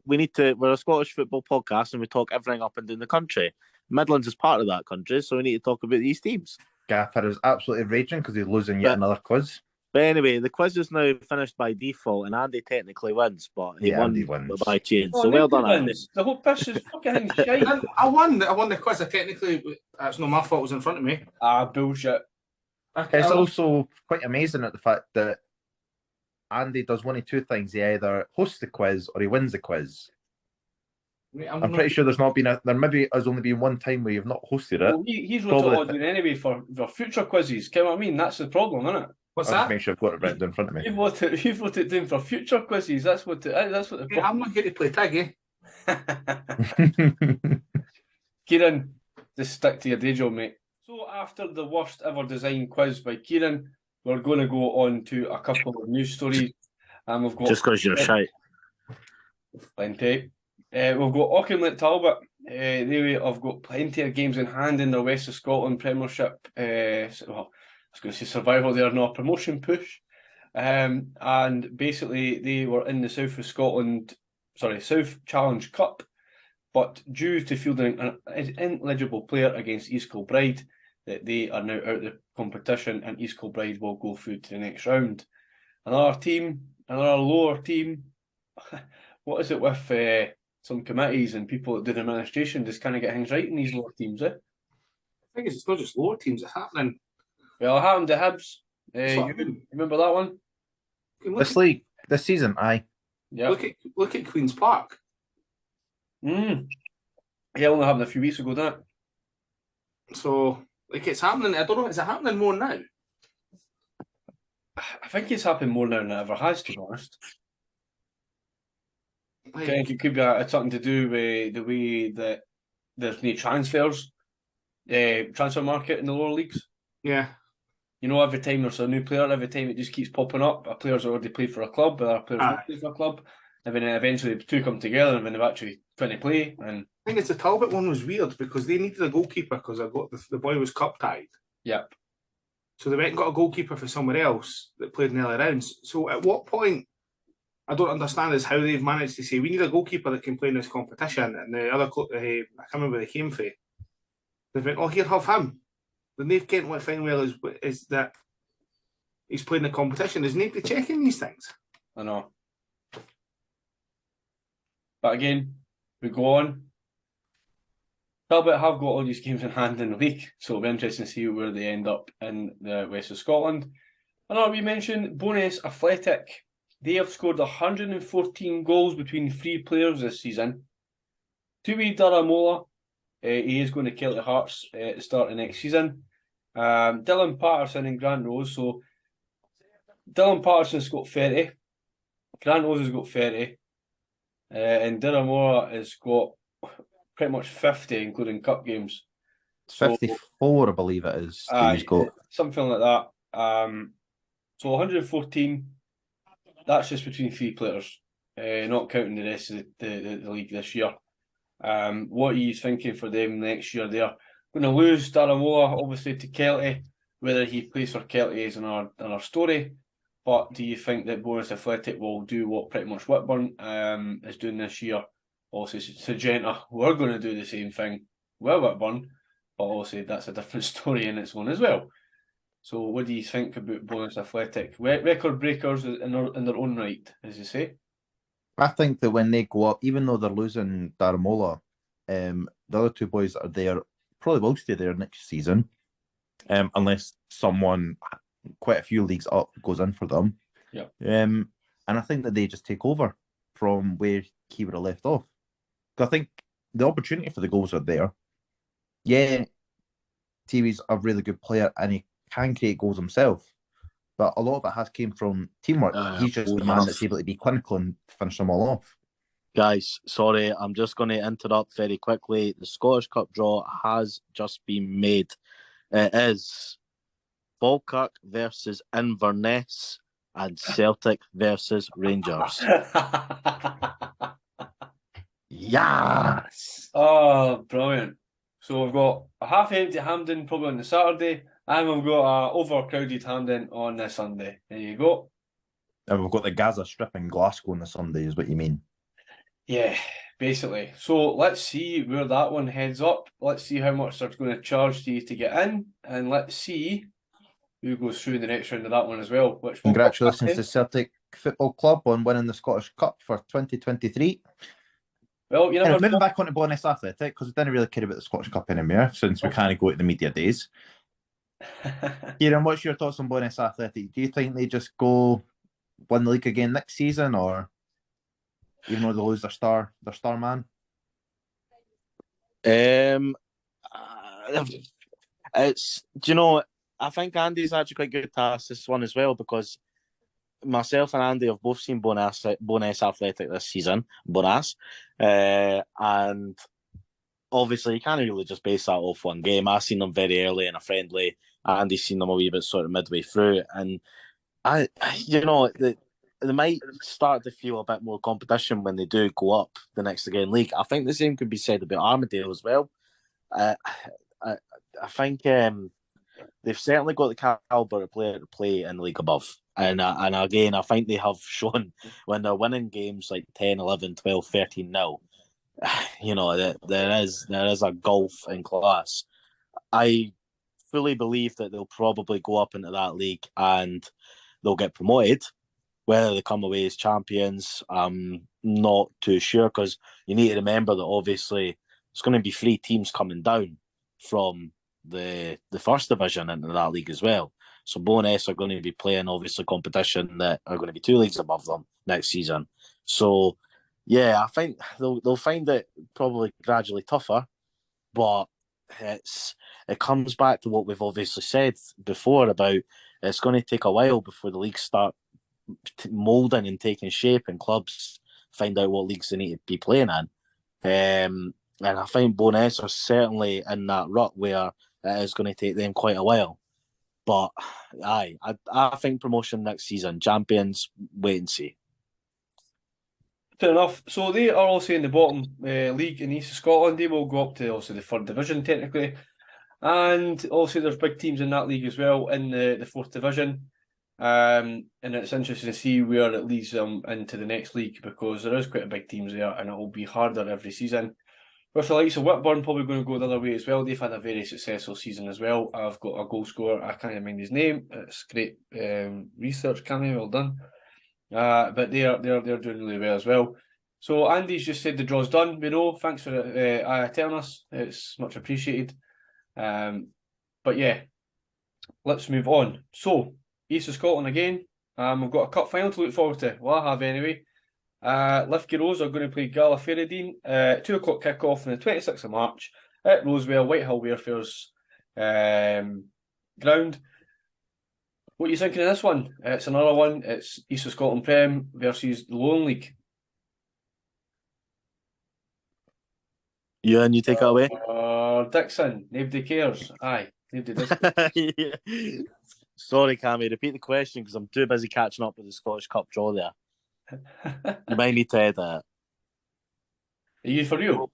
B: we need to. We're a Scottish football podcast, and we talk everything up and down the country. Midlands is part of that country, so we need to talk about these teams.
C: Gaffer is absolutely raging because he's losing yet another quiz.
B: But anyway, the quiz is now finished by default, and Andy technically wins, but he
C: Andy
B: won
C: wins.
B: by change.
A: Oh,
B: So well
A: Nick
B: done,
A: wins.
B: Andy.
A: The whole piss is fucking shite.
D: I won the quiz. I technically... That's not my fault, it was in front of me.
A: Ah, bullshit.
C: It's also quite amazing at the fact that Andy does one of two things. He either hosts the quiz or he wins the quiz. I'm pretty sure there maybe has only been one time where you've not hosted it.
A: Well, he's wrote it all down anyway for future quizzes. You know what I mean? That's the problem, isn't it?
D: What's
C: I'll just
D: that?
C: make sure I've got it written down in front of me.
A: You've wrote it down for future quizzes. That's what the
D: Yeah, I'm not here to play tag,
A: Kieran, just stick to your day job, mate. So after the worst ever design quiz by Kieran, we're going to go on to a couple of news stories. And we've got
B: Just because you're shite.
A: plenty. We've got Auchinleck Talbot. They have got plenty of games in hand in the West of Scotland Premiership. I was going to say survival there, not a promotion push. And basically, they were in the South Challenge Cup, but due to fielding an ineligible player against East Kilbride, that they are now out of the competition, and East Kilbride will go through to the next round. Another lower team. What is it with some committees and people that do the administration just kind of get things right in these lower teams, eh?
D: The thing is, it's not just lower teams, it's happening.
A: Well, it happened to Hibs. You remember that one?
C: This season, aye.
A: Yeah.
D: Look at Queen's Park.
A: Yeah, only happened a few weeks ago, didn't it?
D: So, it's happening. I don't know, is it happening more now?
A: I think it's happened more now than it ever has, to be honest. I think it could be something to do with the way that there's no transfers, transfer market in the lower leagues.
D: Yeah.
A: You know, every time there's a new player, every time it just keeps popping up. A player's already played for a club, a player's not played for a club. And then eventually the two come together and then they've actually trying to play. And
D: I think it's the Talbot one was weird because they needed a goalkeeper because the boy was cup tied.
A: Yep.
D: So they went and got a goalkeeper for somewhere else that played in the early rounds. So at what point, I don't understand is how they've managed to say we need a goalkeeper that can play in this competition, and the other club, I can't remember where they came from. They've went, oh, here, have him. The Nave Kent what fine well is that he's playing the competition. There's nobody checking these things.
A: I know. But again, we go on. Talbot have got all these games in hand in the league, so it'll be interesting to see where they end up in the West of Scotland. Another we mentioned, Bonus Athletic. They have scored 114 goals between 3 players this season. Tui Daramola, he is going to Celtic Hearts at the start of next season. Dylan Patterson and Grant Rose. So Dylan Patterson's got 30. Grant Rose has got 30. And Daramola has got pretty much 50, including cup games.
C: 54, I believe it is. He's got
A: something like that. So 114. That's just between 3 players, not counting the rest of the league this year. What are you thinking for them next year? They're going to lose Daramola, obviously, to Kelty. Whether he plays for Kelty is another story. But do you think that Bonus Athletic will do what pretty much Whitburn is doing this year? Also, Syngenta, we're going to do the same thing with Whitburn, but obviously that's a different story in its own as well. So what do you think about Bonus Athletic? Record breakers in their own right, as you say?
C: I think that when they go up, even though they're losing Daramola, the other two boys that are there probably will stay there next season, unless someone quite a few leagues up goes in for them.
A: Yeah.
C: And I think that they just take over from where he would have left off. I think the opportunity for the goals are there. Yeah, TV's a really good player and he can create goals himself, but a lot of it has came from teamwork. He's just the man that's able to be clinical and finish them all off.
B: Guys, sorry, I'm just going to interrupt very quickly. The Scottish Cup draw has just been made. It is Falkirk versus Inverness and Celtic versus Rangers.
C: Yes!
A: Oh, brilliant. So we've got a half-empty Hampden probably on the Saturday, and we've got a overcrowded Hampden on the Sunday. There you go.
C: And we've got the Gaza Strip in Glasgow on the Sunday, is what you mean.
A: Yeah, basically. So let's see where that one heads up. Let's see how much they're going to charge you to get in, and let's see who goes through in the next round of that one as well. Which
C: Congratulations to Celtic Football Club on winning the Scottish Cup for 2023.
A: Well, you never
C: moving back on to Bonus Athletic, because we didn't really care about the Scottish Cup anymore since we kind of go to the media days. Kieran, what's your thoughts on Bonus Athletic? Do you think they just go win the league again next season, or even though they lose their star man?
B: It's, do you know, I think Andy's actually quite good to ask this one as well, because myself and Andy have both seen Bonus Athletic this season, and obviously you can't really just base that off one game. I've seen them very early in a friendly. Andy's seen them a wee bit sort of midway through, and they might start to feel a bit more competition when they do go up the next again league. I think the same could be said about Armadale as well. I think they've certainly got the calibre of player to play in the league above. And again, I think they have shown when they're winning games like 10, 11, 12, 13-0, there is a gulf in class. I fully believe that they'll probably go up into that league and they'll get promoted. Whether they come away as champions, I'm not too sure, because you need to remember that obviously there's going to be 3 teams coming down from the first division into that league as well. So Bonus are going to be playing obviously competition that are going to be 2 leagues above them next season. So yeah, I think they'll find it probably gradually tougher, but it comes back to what we've obviously said before about it's going to take a while before the leagues start moulding and taking shape, and clubs find out what leagues they need to be playing in. And I think Bonus are certainly in that rut where it is going to take them quite a while. But I think promotion next season. Champions, wait and see.
A: Fair enough. So they are also in the bottom league in East of Scotland. They will go up to also the 3rd division technically. And also there's big teams in that league as well in the 4th division. And it's interesting to see where it leads them into the next league, because there is quite a big teams there and it will be harder every season. With the likes of Whitburn probably going to go the other way as well. They've had a very successful season as well. I've got a goal scorer. I can't mind his name. It's great research, Cammy. Well done. But they're doing really well as well. So Andy's just said the draw's done. We know. Thanks for telling us. It's much appreciated. But yeah, let's move on. So East of Scotland again. We've got a cup final to look forward to. Well, I have anyway. Linlithgow are going to play Gallifreydine. 2 o'clock kick-off on the 26th of March at Rosewell, Whitehill Warefair's ground. What are you thinking of this one? It's another one. It's East of Scotland Prem versus the Lowland League.
B: Yeah, and you take it away?
A: Dixon, nobody cares. Aye, nobody does.
B: Yeah. Sorry, Cammy, repeat the question because I'm too busy catching up with the Scottish Cup draw there. You might need to edit it.
A: Are you for real?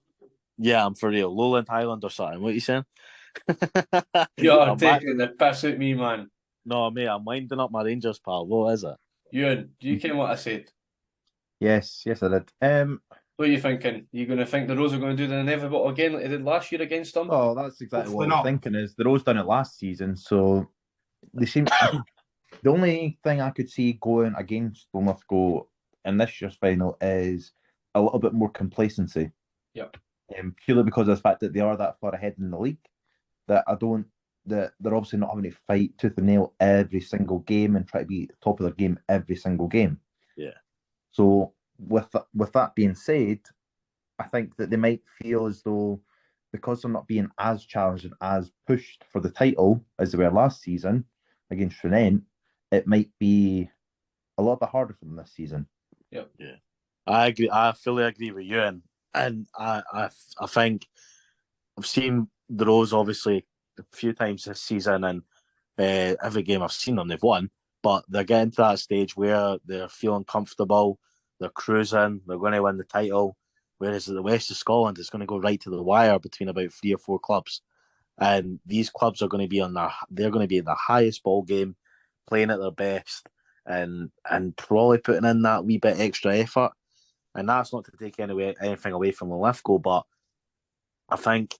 B: Yeah, I'm for real. Lowland, Highland or something. What are you saying?
A: You're taking the piss out me, man.
B: No, mate, I'm winding up my Rangers, pal. What is it?
A: Ewan, do you ken what I said?
C: Yes, I did.
A: What are you thinking? Are you going to think the Rose are going to do the inevitable again like they did last year against them?
C: Oh, that's exactly
D: Hopefully
C: what I'm
D: not.
C: thinking is the Rose done it last season, so they seem... The only thing I could see going against Linlithgow in this year's final is a little bit more complacency.
A: Yep.
C: Purely because of the fact that they are that far ahead in the league, that they're obviously not having to fight tooth and nail every single game and try to be at the top of their game every single game.
B: Yeah.
C: So with that being said, I think that they might feel as though because they're not being as challenged and as pushed for the title as they were last season against Rennes, it might be a lot bit harder for them this season.
A: Yep.
B: Yeah. I agree. I fully agree with you, and I think I've seen the Rose obviously a few times this season, and every game I've seen them, they've won. But they're getting to that stage where they're feeling comfortable, they're cruising, they're going to win the title. Whereas the West of Scotland is going to go right to the wire between about 3 or 4 clubs, and these clubs are going to be they're going to be at the highest ball game, playing at their best, and probably putting in that wee bit extra effort. And that's not to take anything away from Linlithgow, but I think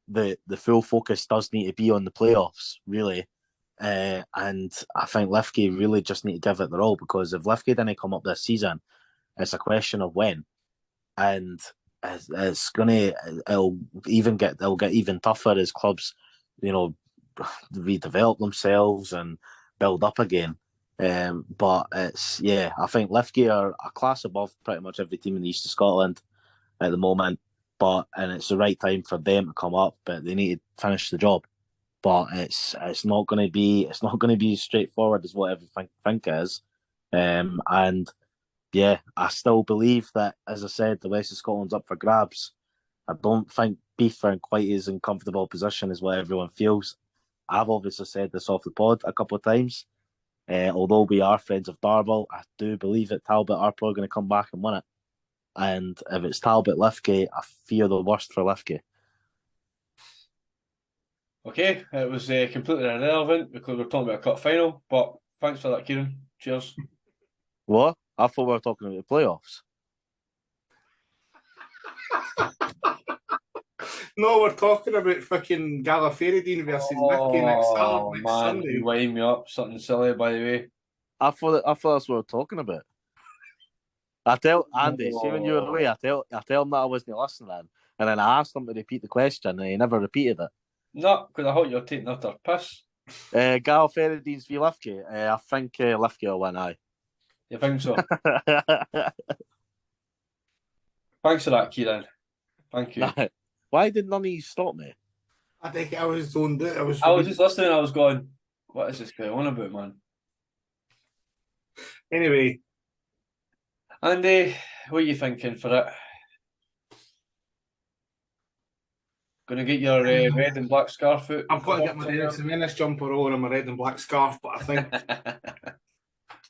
B: the full focus does need to be on the playoffs, really. And I think Lithgow really just need to give it their all, because if Lithgow didn't come up this season, it's a question of when. And it'll get even tougher as clubs, redevelop themselves and build up again. But I think Lithgow are a class above pretty much every team in the east of Scotland at the moment. And it's the right time for them to come up, but they need to finish the job. But it's not going to be as straightforward as what everyone think it is. And yeah, I still believe that, as I said, the West of Scotland's up for grabs. I don't think Beef are in quite as uncomfortable position as what everyone feels. I've obviously said this off the pod a couple of times. Although we are friends of Darvel, I do believe that Talbot are probably going to come back and win it. And if it's Talbot Lithgow, I fear the worst for Lithgow.
A: Okay, it was completely irrelevant because we're talking about a cup final, but thanks for that, Kieran. Cheers.
B: What? I thought we were talking about the playoffs.
D: No, we're talking about fucking Gallifreydine versus Lithgow next Sunday.
A: You wind me up. Something silly, by the way.
B: I thought that's what we were talking about. I tell Andy, see when you were away, I tell him that I wasn't listening, and then I asked him to repeat the question, and he never repeated it.
A: No, because I thought you were taking utter piss.
B: Gallifreydine's v Lithgow. I think Lithgow will win, aye.
A: You think so? Thanks for that, Kieran. Thank you.
B: Why did none of you stop me?
D: I think I was zoned out.
A: I was just listening. I was going, what is this guy on about, man?
D: Anyway.
A: Andy, what are you thinking for it? Going to get your red and black scarf out?
D: I've got to get my Dennis Menace jumper on and my red and black scarf, but I think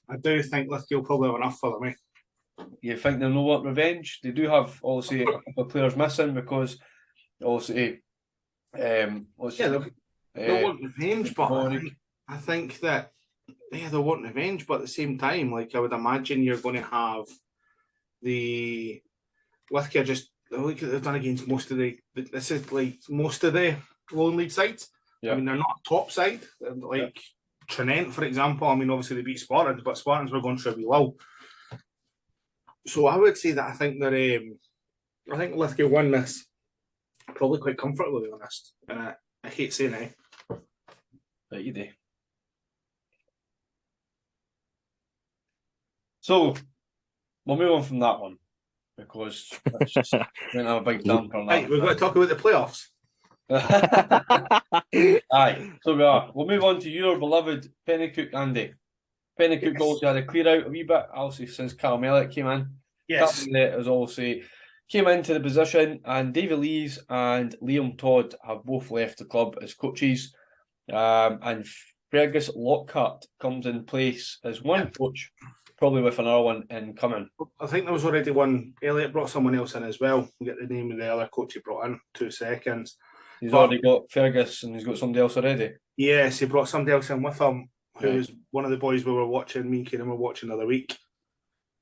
D: I do think Lithgow probably have enough for me.
A: You think they'll not want revenge? They do have obviously a couple of players missing because obviously they'll
D: want revenge, but I think that they'll want revenge, but at the same time, like I would imagine you're going to have the Lithgow just look at they've done against most of the Lone League sides.
A: Yeah.
D: I mean, they're not a top side. Like Trinent, for example. I mean, obviously they beat Spartans, but Spartans were going through a wee lull. So I would say that I think Lithgow won this probably quite comfortably, to be honest. And I hate saying it.
A: But you do. So we'll move on from that one because that's just going to have a big damper on that.
D: Right, we've got to talk about the playoffs.
A: Aye, so we are. We'll move on to your beloved Penicuik, Andy. Penicuik also had a clear out a wee bit, obviously, since Callum Elliott came in.
D: Yes.
A: Callum Elliott has obviously came into the position, and Davy Lees and Liam Todd have both left the club as coaches. And Fergus Lockhart comes in place as one coach, probably with another one incoming.
D: I think there was already one. Elliott brought someone else in as well. We'll get the name of the other coach he brought in. 2 seconds.
A: He's already got Fergus and he's got somebody else already.
D: Yes, he brought somebody else in with him, who was one of the boys we were watching. Me and Kieran were watching the other week.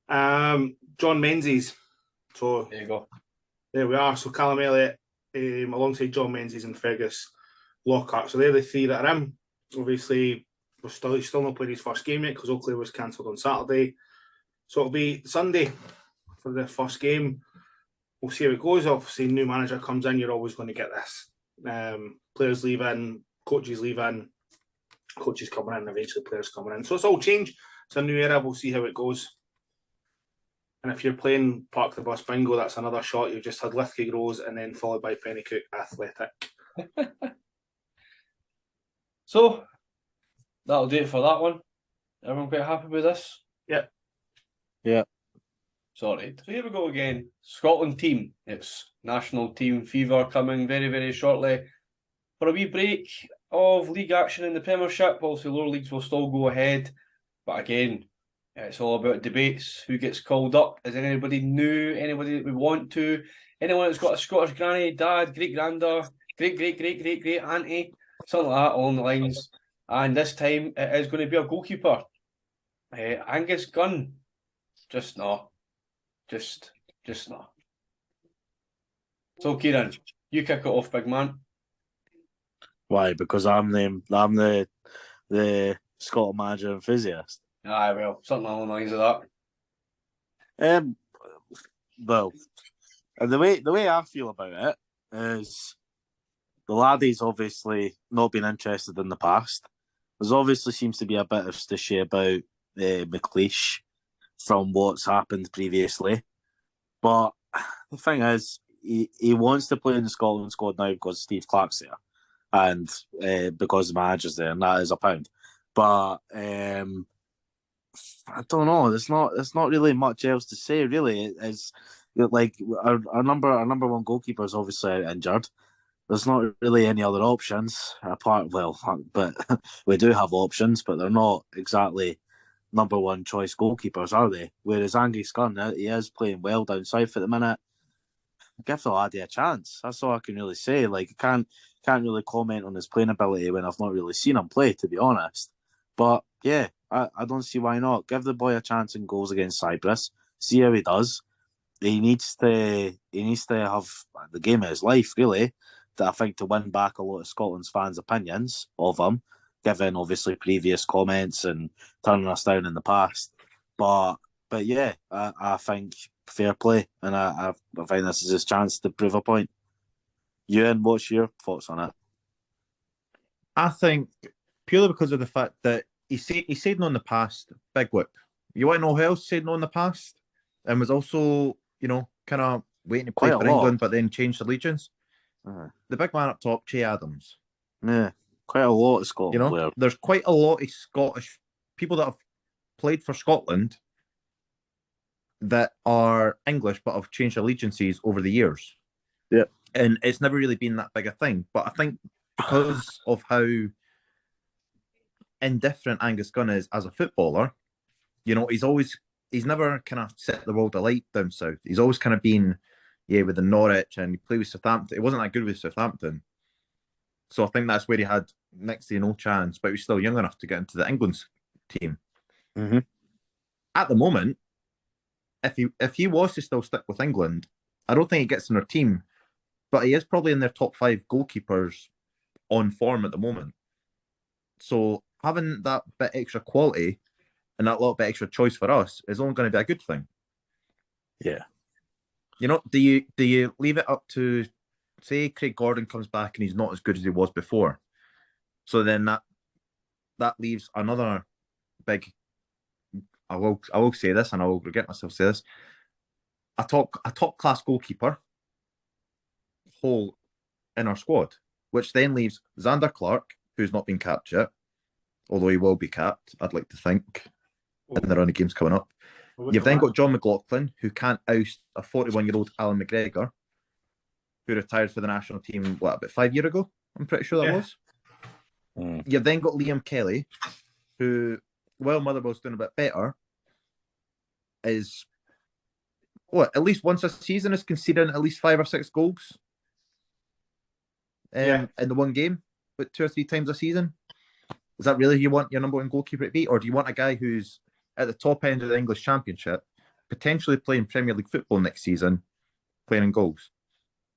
D: John Menzies. So
A: there you go.
D: There we are. So Callum Elliott alongside John Menzies and Fergus Lockhart. So they're the three that are in. Obviously, he's still not played his first game yet because Oakley was cancelled on Saturday. So it'll be Sunday for the first game. We'll see how it goes. Obviously, new manager comes in, you're always going to get this. Players leave in, coaches leave in, coaches coming in, eventually players coming in. So it's all change. It's a new era. We'll see how it goes. And if you're playing Park the Bus Bingo, that's another shot. You've just had Linlithgow Rose and then followed by Penicuik Athletic.
A: So that'll do it for that one. Everyone quite happy with this?
D: Yeah.
B: Yeah.
A: Sorry. So here we go again. Scotland team. It's national team fever coming very, very shortly. For a wee break of league action in the Premiership, obviously lower leagues will still go ahead. But again, it's all about debates. Who gets called up? Is there anybody new? Anybody that we want to? Anyone that's got a Scottish granny, dad, great-granda, great-auntie, something like that along the lines. And this time it is going to be a goalkeeper. Angus Gunn. Just not. Just not. So Kieran, you kick it off, big man.
B: Why? Because I'm the Scotland manager enthusiast.
A: Aye, well, something along the lines of that.
B: Well, and the way I feel about it is the laddie's obviously not been interested in the past. There's obviously seems to be a bit of stishy about McLeish from what's happened previously. But the thing is, he wants to play in the Scotland squad now because Steve Clark's there and because the manager's there, and that is a pound. But I don't know. There's not really much else to say, really. It's like our number one goalkeeper is obviously injured. There's not really any other options apart. Well, but we do have options, but they're not exactly number one choice goalkeepers, are they? Whereas Angus Gunn, he is playing well down south at the minute. Give the laddie a chance. That's all I can really say. Like, I can't really comment on his playing ability when I've not really seen him play, to be honest. But yeah, I don't see why not. Give the boy a chance in goals against Cyprus. See how he does. He needs to have the game of his life, really. I think to win back a lot of Scotland's fans' opinions of him, given obviously previous comments and turning us down in the past. But yeah, I think fair play, and I think this is his chance to prove a point. Ewan, what's your thoughts on it?
C: I think purely because of the fact that he said no in the past, big whip. You want to know who else said no in the past and was also, kind of waiting to play for England, but then changed allegiance? The big man up top, Che Adams.
B: Yeah, quite a lot of Scotland players.
C: There's quite a lot of Scottish people that have played for Scotland that are English but have changed allegiances over the years.
B: Yeah.
C: And it's never really been that big a thing. But I think because of how indifferent Angus Gunn is as a footballer, he's never kind of set the world alight down south. He's always kind of been, with the Norwich, and he played with Southampton. It wasn't that good with Southampton. So I think that's where he had next to no chance, but he was still young enough to get into the England's team.
B: Mm-hmm.
C: At the moment, if he was to still stick with England, I don't think he gets in their team, but he is probably in their top 5 goalkeepers on form at the moment. So having that bit extra quality and that little bit extra choice for us is only going to be a good thing.
B: Yeah.
C: Do you leave it up to, say, Craig Gordon comes back and he's not as good as he was before? So then that leaves another big. I will say this, and I will regret myself say this. A top class goalkeeper hole in our squad, which then leaves Xander Clark, who's not been capped yet, although he will be capped, I'd like to think, in the round of games coming up. You've then got John McLaughlin, who can't oust a 41-year-old Alan McGregor, who retired for the national team, about 5 years ago? I'm pretty sure that was.
B: Mm.
C: You've then got Liam Kelly, who, while Motherwell's doing a bit better, is, at least once a season is conceding at least 5 or 6 goals in the one game, but 2 or 3 times a season. Is that really who you want your number one goalkeeper to be? Or do you want a guy who's at the top end of the English Championship, potentially playing Premier League football next season, playing in goals?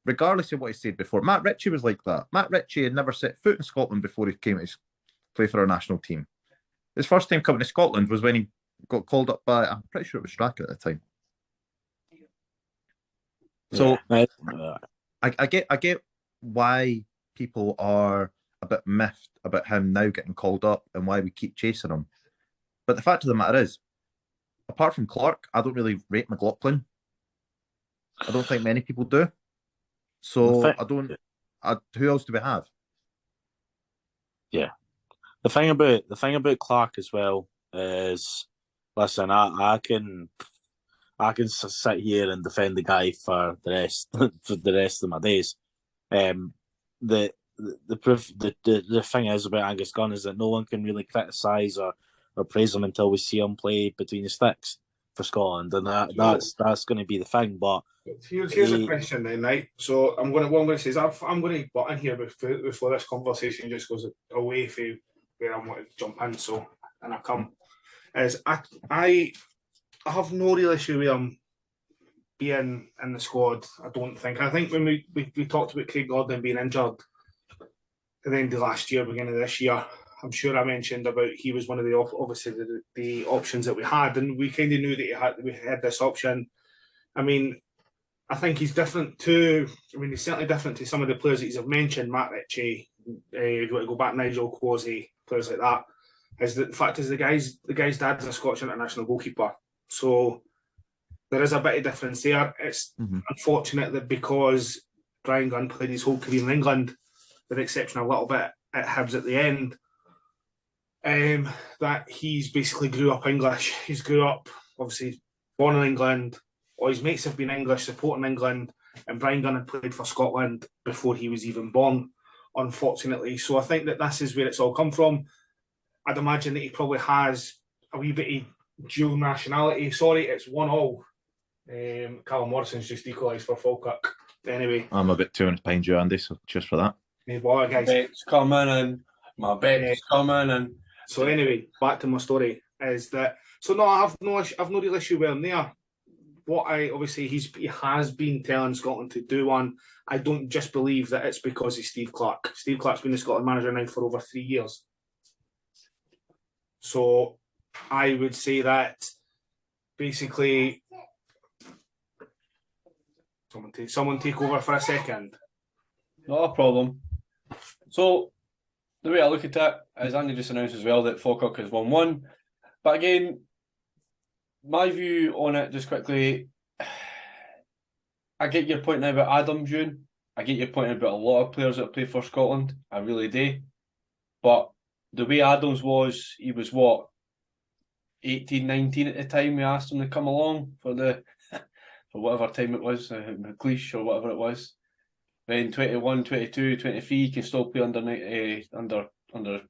C: Regardless of what he said before, Matt Ritchie was like that. Matt Ritchie had never set foot in Scotland before he came to play for our national team. His first time coming to Scotland was when he got called up by, I'm pretty sure it was Straka at the time. So I get why people are a bit miffed about him now getting called up and why we keep chasing him. But the fact of the matter is, apart from Clark, I don't really rate McLaughlin. I don't think many people do. So who else do we have?
B: Yeah. The thing about Clark as well is, listen, I can sit here and defend the guy for the rest of my days. The thing is about Angus Gunn is that no one can really criticise or praise him until we see him play between the sticks for Scotland, and that's going to be the thing. But
D: here's a question then, right? So what I'm going to say is I'm going to butt in here before this conversation just goes away from where I want to jump in. So, and I come is I have no real issue with him being in the squad. I don't think. I think when we talked about Craig Gordon being injured at the end of last year, beginning of this year, I'm sure I mentioned about he was one of the obviously the options that we had, and we kind of knew that we had this option. I mean, I think he's different too. I mean, he's certainly different to some of the players that you've mentioned, Matt Ritchie, if you want to go back, Nigel Quasey, players like that. Is that the fact is the guy's dad's a Scottish international goalkeeper, so there is a bit of difference there. It's unfortunate that because Brian Gunn played his whole career in England, with the exception of a little bit at Hibs at the end, that he's basically grew up English. He's grew up, obviously, born in England. All his mates have been English, supporting England, and Brian Gunn had played for Scotland before he was even born, unfortunately. So I think that this is where it's all come from. I'd imagine that he probably has a wee bit of dual nationality. Sorry, it's 1-1. Callum Morrison's just equalised for Falkirk. Anyway,
C: I'm a bit 2 minutes behind you, Andy, so just for that.
D: Guys.
A: My bet's coming in.
D: So anyway, back to my story is that I have no real issue with him there. What he has been telling Scotland to do one. I don't just believe that it's because of Steve Clarke. Steve Clarke's been the Scotland manager now for over 3 years. So I would say that basically someone take over for a second.
A: Not a problem. So the way I look at it, as Andy just announced as well, that Falkirk has 1-1. But again, my view on it, just quickly, I get your point now about Adam June. I get your point about a lot of players that play for Scotland. I really do. But the way Adams was, he was what, 18, 19 at the time we asked him to come along for whatever time it was, McLeish or whatever it was. Then 21, 22, 23, you can still play under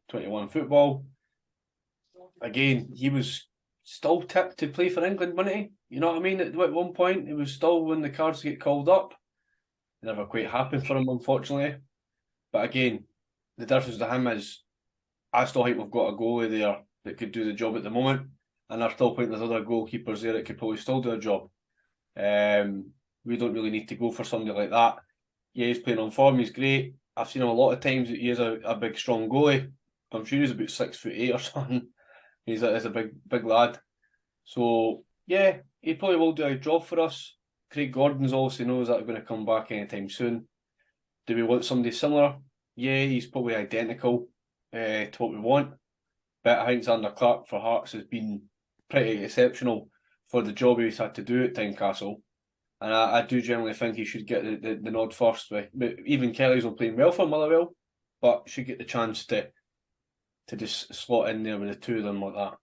A: 21 football. Again, he was still tipped to play for England, wasn't he? You know what I mean? At one point, it was still when the cards get called up. It never quite happened for him, unfortunately. But again, the difference to him is I still think we've got a goalie there that could do the job at the moment, and I still think there's other goalkeepers there that could probably still do a job. We don't really need to go for somebody like that. Yeah, he's playing on form, he's great. I've seen him a lot of times. He is a big, strong goalie. I'm sure he's about 6'8" or something. He's a big lad. So, yeah, he probably will do a job for us. Craig Gordon's obviously knows that we're going to come back anytime soon. Do we want somebody similar? Yeah, he's probably identical to what we want. But I think Xander Clark for Hearts has been pretty exceptional for the job he's had to do at Tynecastle. And I do generally think he should get the nod first. But even Kelly's not playing well for Motherwell, but should get the chance to just slot in there with the two of them like that.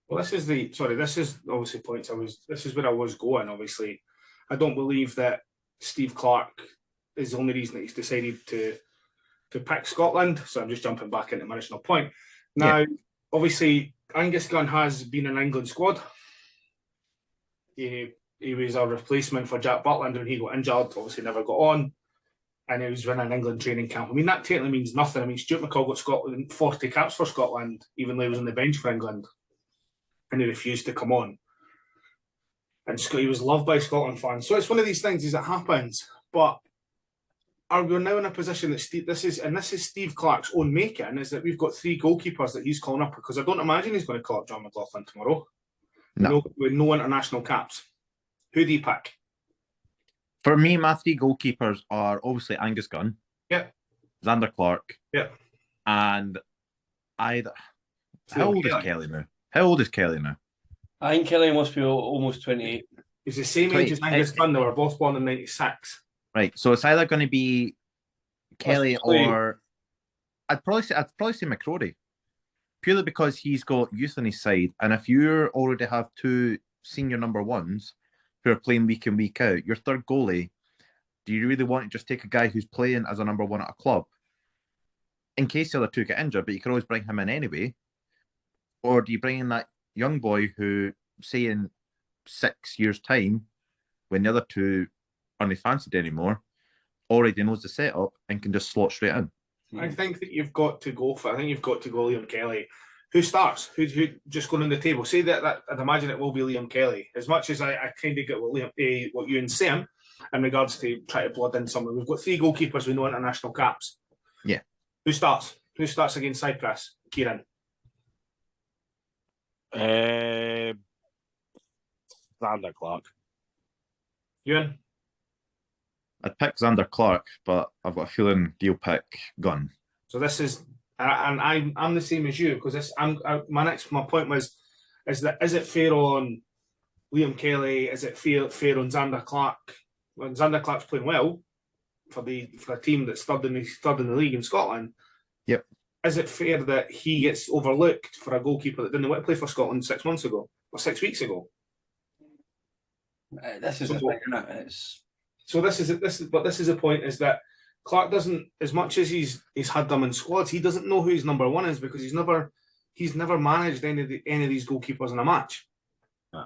D: Well, this is obviously points this is where I was going, obviously. I don't believe that Steve Clarke is the only reason that he's decided to pick Scotland. So I'm just jumping back into my original point. Now, Obviously, Angus Gunn has been in England squad. He was a replacement for Jack Butland when he got injured, obviously never got on. And he was in an England training camp. I mean, that technically means nothing. I mean, Stuart McCall got Scotland 40 caps for Scotland, even though he was on the bench for England. And he refused to come on. And he was loved by Scotland fans. So it's one of these things as it happens. But are we now in a position that this is Steve Clarke's own making, is that we've got three goalkeepers that he's calling up, because I don't imagine he's going to call up John McLaughlin tomorrow.
C: No.
D: With no international caps. Who do you pick?
C: For me, my three goalkeepers are obviously Angus Gunn.
D: Yeah.
C: Xander Clark.
D: Yeah.
C: And how old is
D: Kelly.
C: Kelly now? How old is Kelly now?
A: I think Kelly must be almost 28.
D: He's the same age as Angus Gunn. They were both born in 96.
C: Right. So it's either going to be Kelly or I'd probably say McCrory. Purely because he's got youth on his side. And if you already have two senior number ones who are playing week in, week out, your third goalie, do you really want to just take a guy who's playing as a number one at a club in case the other two get injured, but you can always bring him in anyway? Or do you bring in that young boy who, say in 6 years' time, when the other two aren't fancied anymore, already knows the setup and can just slot straight in?
D: I think that you've got to go for. I think you've got to go Liam Kelly. Who starts? Who just going on the table? Say that I'd imagine it will be Liam Kelly. As much as I kind of get what you and Sam in regards to try to blood in someone. We've got three goalkeepers with no international caps.
C: Yeah.
D: Who starts? Who starts against Cyprus? Kieran.
B: Xander Clark.
D: Ewan.
C: I'd pick Xander Clark, but I've got a feeling you'll pick Gunn.
D: So this is, and I'm the same as you, because this. My point was, is it fair on Liam Kelly? Is it fair on Xander Clark? When Xander Clark's playing well for a team that's third in the league in Scotland.
C: Yep.
D: Is it fair that he gets overlooked for a goalkeeper that didn't want to play for Scotland 6 months ago or 6 weeks ago?
A: This is the thing, isn't it?
D: So this is the point, is that Clark doesn't, as much as he's had them in squads, he doesn't know who his number one is because he's never managed any of these goalkeepers in a match.
B: No.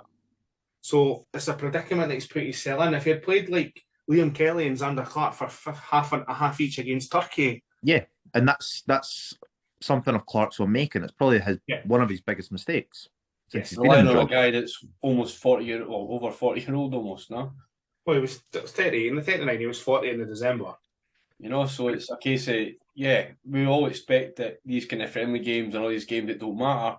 D: So it's a predicament that he's put himself in. If he had played like Liam Kelly and Xander Clark for half and a half each against Turkey,
C: yeah, and that's something of Clark's will making. It's probably one of his biggest mistakes.
A: Yes, relying on a guy that's almost 40 over 40-year-old almost, no?
D: Well, he was 30 in the 39. He was 40 in the December.
A: You know, so it's a case of, we all expect that these kind of friendly games and all these games that don't matter,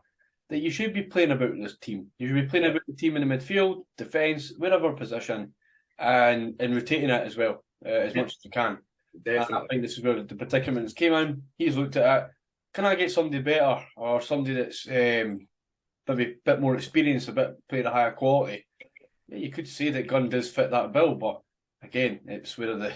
A: that you should be playing about this team. You should be playing about the team in the midfield, defence, wherever position, and rotating it as well, as much as you can.
D: Definitely.
A: And I think this is where the predicaments came in. He's looked at it. Can I get somebody better or somebody that's maybe a bit more experienced, playing a higher quality? Yeah, you could say that Gunn does fit that bill, but again, it's where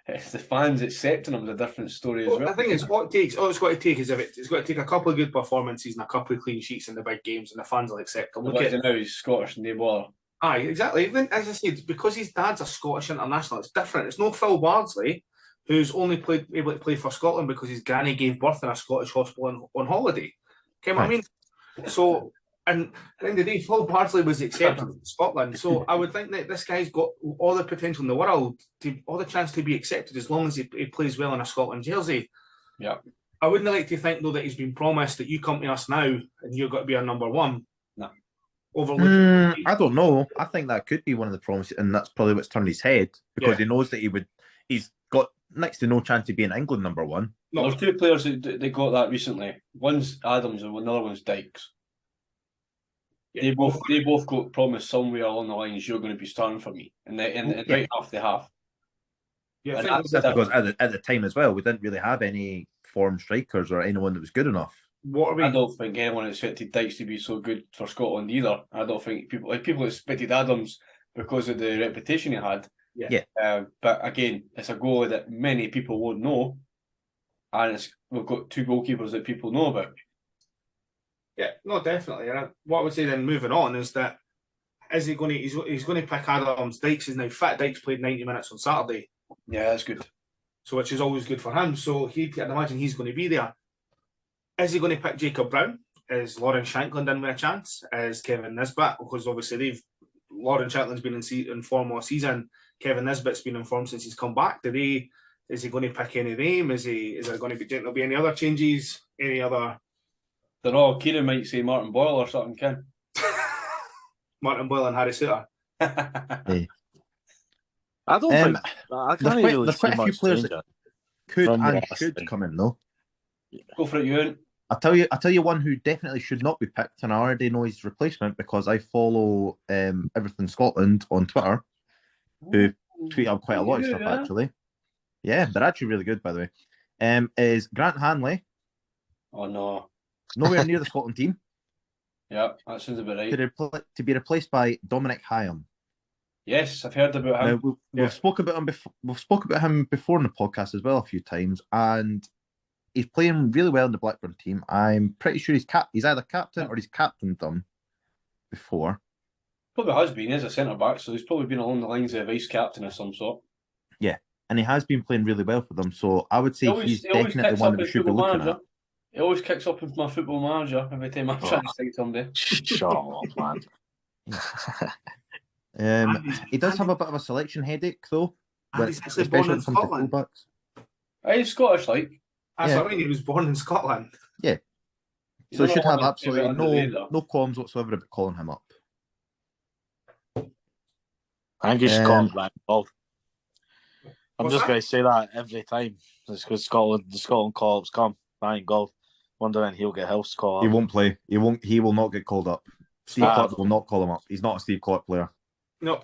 A: it's the fans accepting him is a different story as well.
D: I think it's what it takes. All it's got to take is it's got to take a couple of good performances and a couple of clean sheets in the big games, and the fans will accept him.
A: Look at now, he's Scottish and they bother.
D: Aye, exactly. As I said, because his dad's a Scottish international, it's different. It's no Phil Bardsley, who's only able to play for Scotland because his granny gave birth in a Scottish hospital on holiday. Okay, what I mean? So. And at the end of the day, Phil Bardsley was accepted in Scotland. So I would think that this guy's got all the potential in the world, all the chance to be accepted as long as he plays well in a Scotland jersey.
A: Yeah.
D: I wouldn't like to think, though, that he's been promised that you come to us now and you've got to be our number one.
A: No.
D: Overlooking.
C: I don't know. I think that could be one of the promises, and that's probably what's turned his head because he knows that he's got next to no chance to be in England number one.
A: No, there's two players that they got that recently. One's Adams and another one's Dykes. Yeah. They both got promised somewhere along the lines you're going to be starting for me, and right enough they have.
D: Yeah,
A: and
C: that's because at the time as well we didn't really have any form strikers or anyone that was good enough.
A: I don't think anyone expected Dykes to be so good for Scotland either. I don't think people expected Adams because of the reputation he had.
C: Yeah.
A: But again, it's a goalie that many people won't know, and we've got two goalkeepers that people know about.
D: Yeah, no, definitely. And what I would say then, moving on, is that he's going to pick Adams. Dykes is now fit. Dykes played 90 minutes on Saturday.
A: Yeah, that's good.
D: So which is always good for him. So I'd imagine he's going to be there. Is he going to pick Jacob Brown? Is Lauren Shanklin in with a chance? Is Kevin Nisbet? Because obviously Lauren Shanklin's been in form all season. Kevin Nisbet's been in form since he's come back. Is he going to pick any of them? Is there going to be? There'll be any other changes? Any other?
A: They're all. Kieran might say Martin Boyle or something, Ken.
D: Martin Boyle and Harry Suter.
C: Hey.
B: I don't think. I can't really
C: there's
B: see
C: quite a few
B: much
C: players
B: danger
C: that could
B: from
C: and
B: last
C: should
B: thing.
C: come in though.
A: Go for it, Ewan.
C: I'll tell you one who definitely should not be picked, and I already know his replacement because I follow Everything Scotland on Twitter, who tweet out quite a lot of stuff actually. Yeah, they're actually really good, by the way. Is Grant Hanley?
A: Oh no,
C: nowhere near the Scotland team.
A: Yeah, that sounds about right.
C: To be replaced by Dominic Hyam.
A: Yes, I've heard about him.
C: Now, we've spoke about him before. We've spoken about him before in the podcast as well a few times, and he's playing really well in the Blackburn team. I'm pretty sure he's either captain or he's captained them before.
A: Probably has been as a centre back, so he's probably been along the lines of a vice captain of some sort.
C: Yeah, and he has been playing really well for them. So I would say he's definitely one that we should be looking at.
A: He always kicks up with my football manager every time I try to say somebody.
B: Shut up,
C: man. He does have a bit of a selection headache, though.
D: He's actually born in Scotland.
A: He's Scottish, like.
D: That's what I mean. He was born in Scotland.
C: Yeah. So he should have absolutely no qualms whatsoever about calling him up.
B: I think he should call him Brian Gold. I'm just going to say that every time. It's because the Scotland call-ups come. Brian Gold. Wonder when he'll get Hill's call up.
C: He won't play. He will not get called up. Steve Clark will not call him up. He's not a Steve Clark player.
D: No.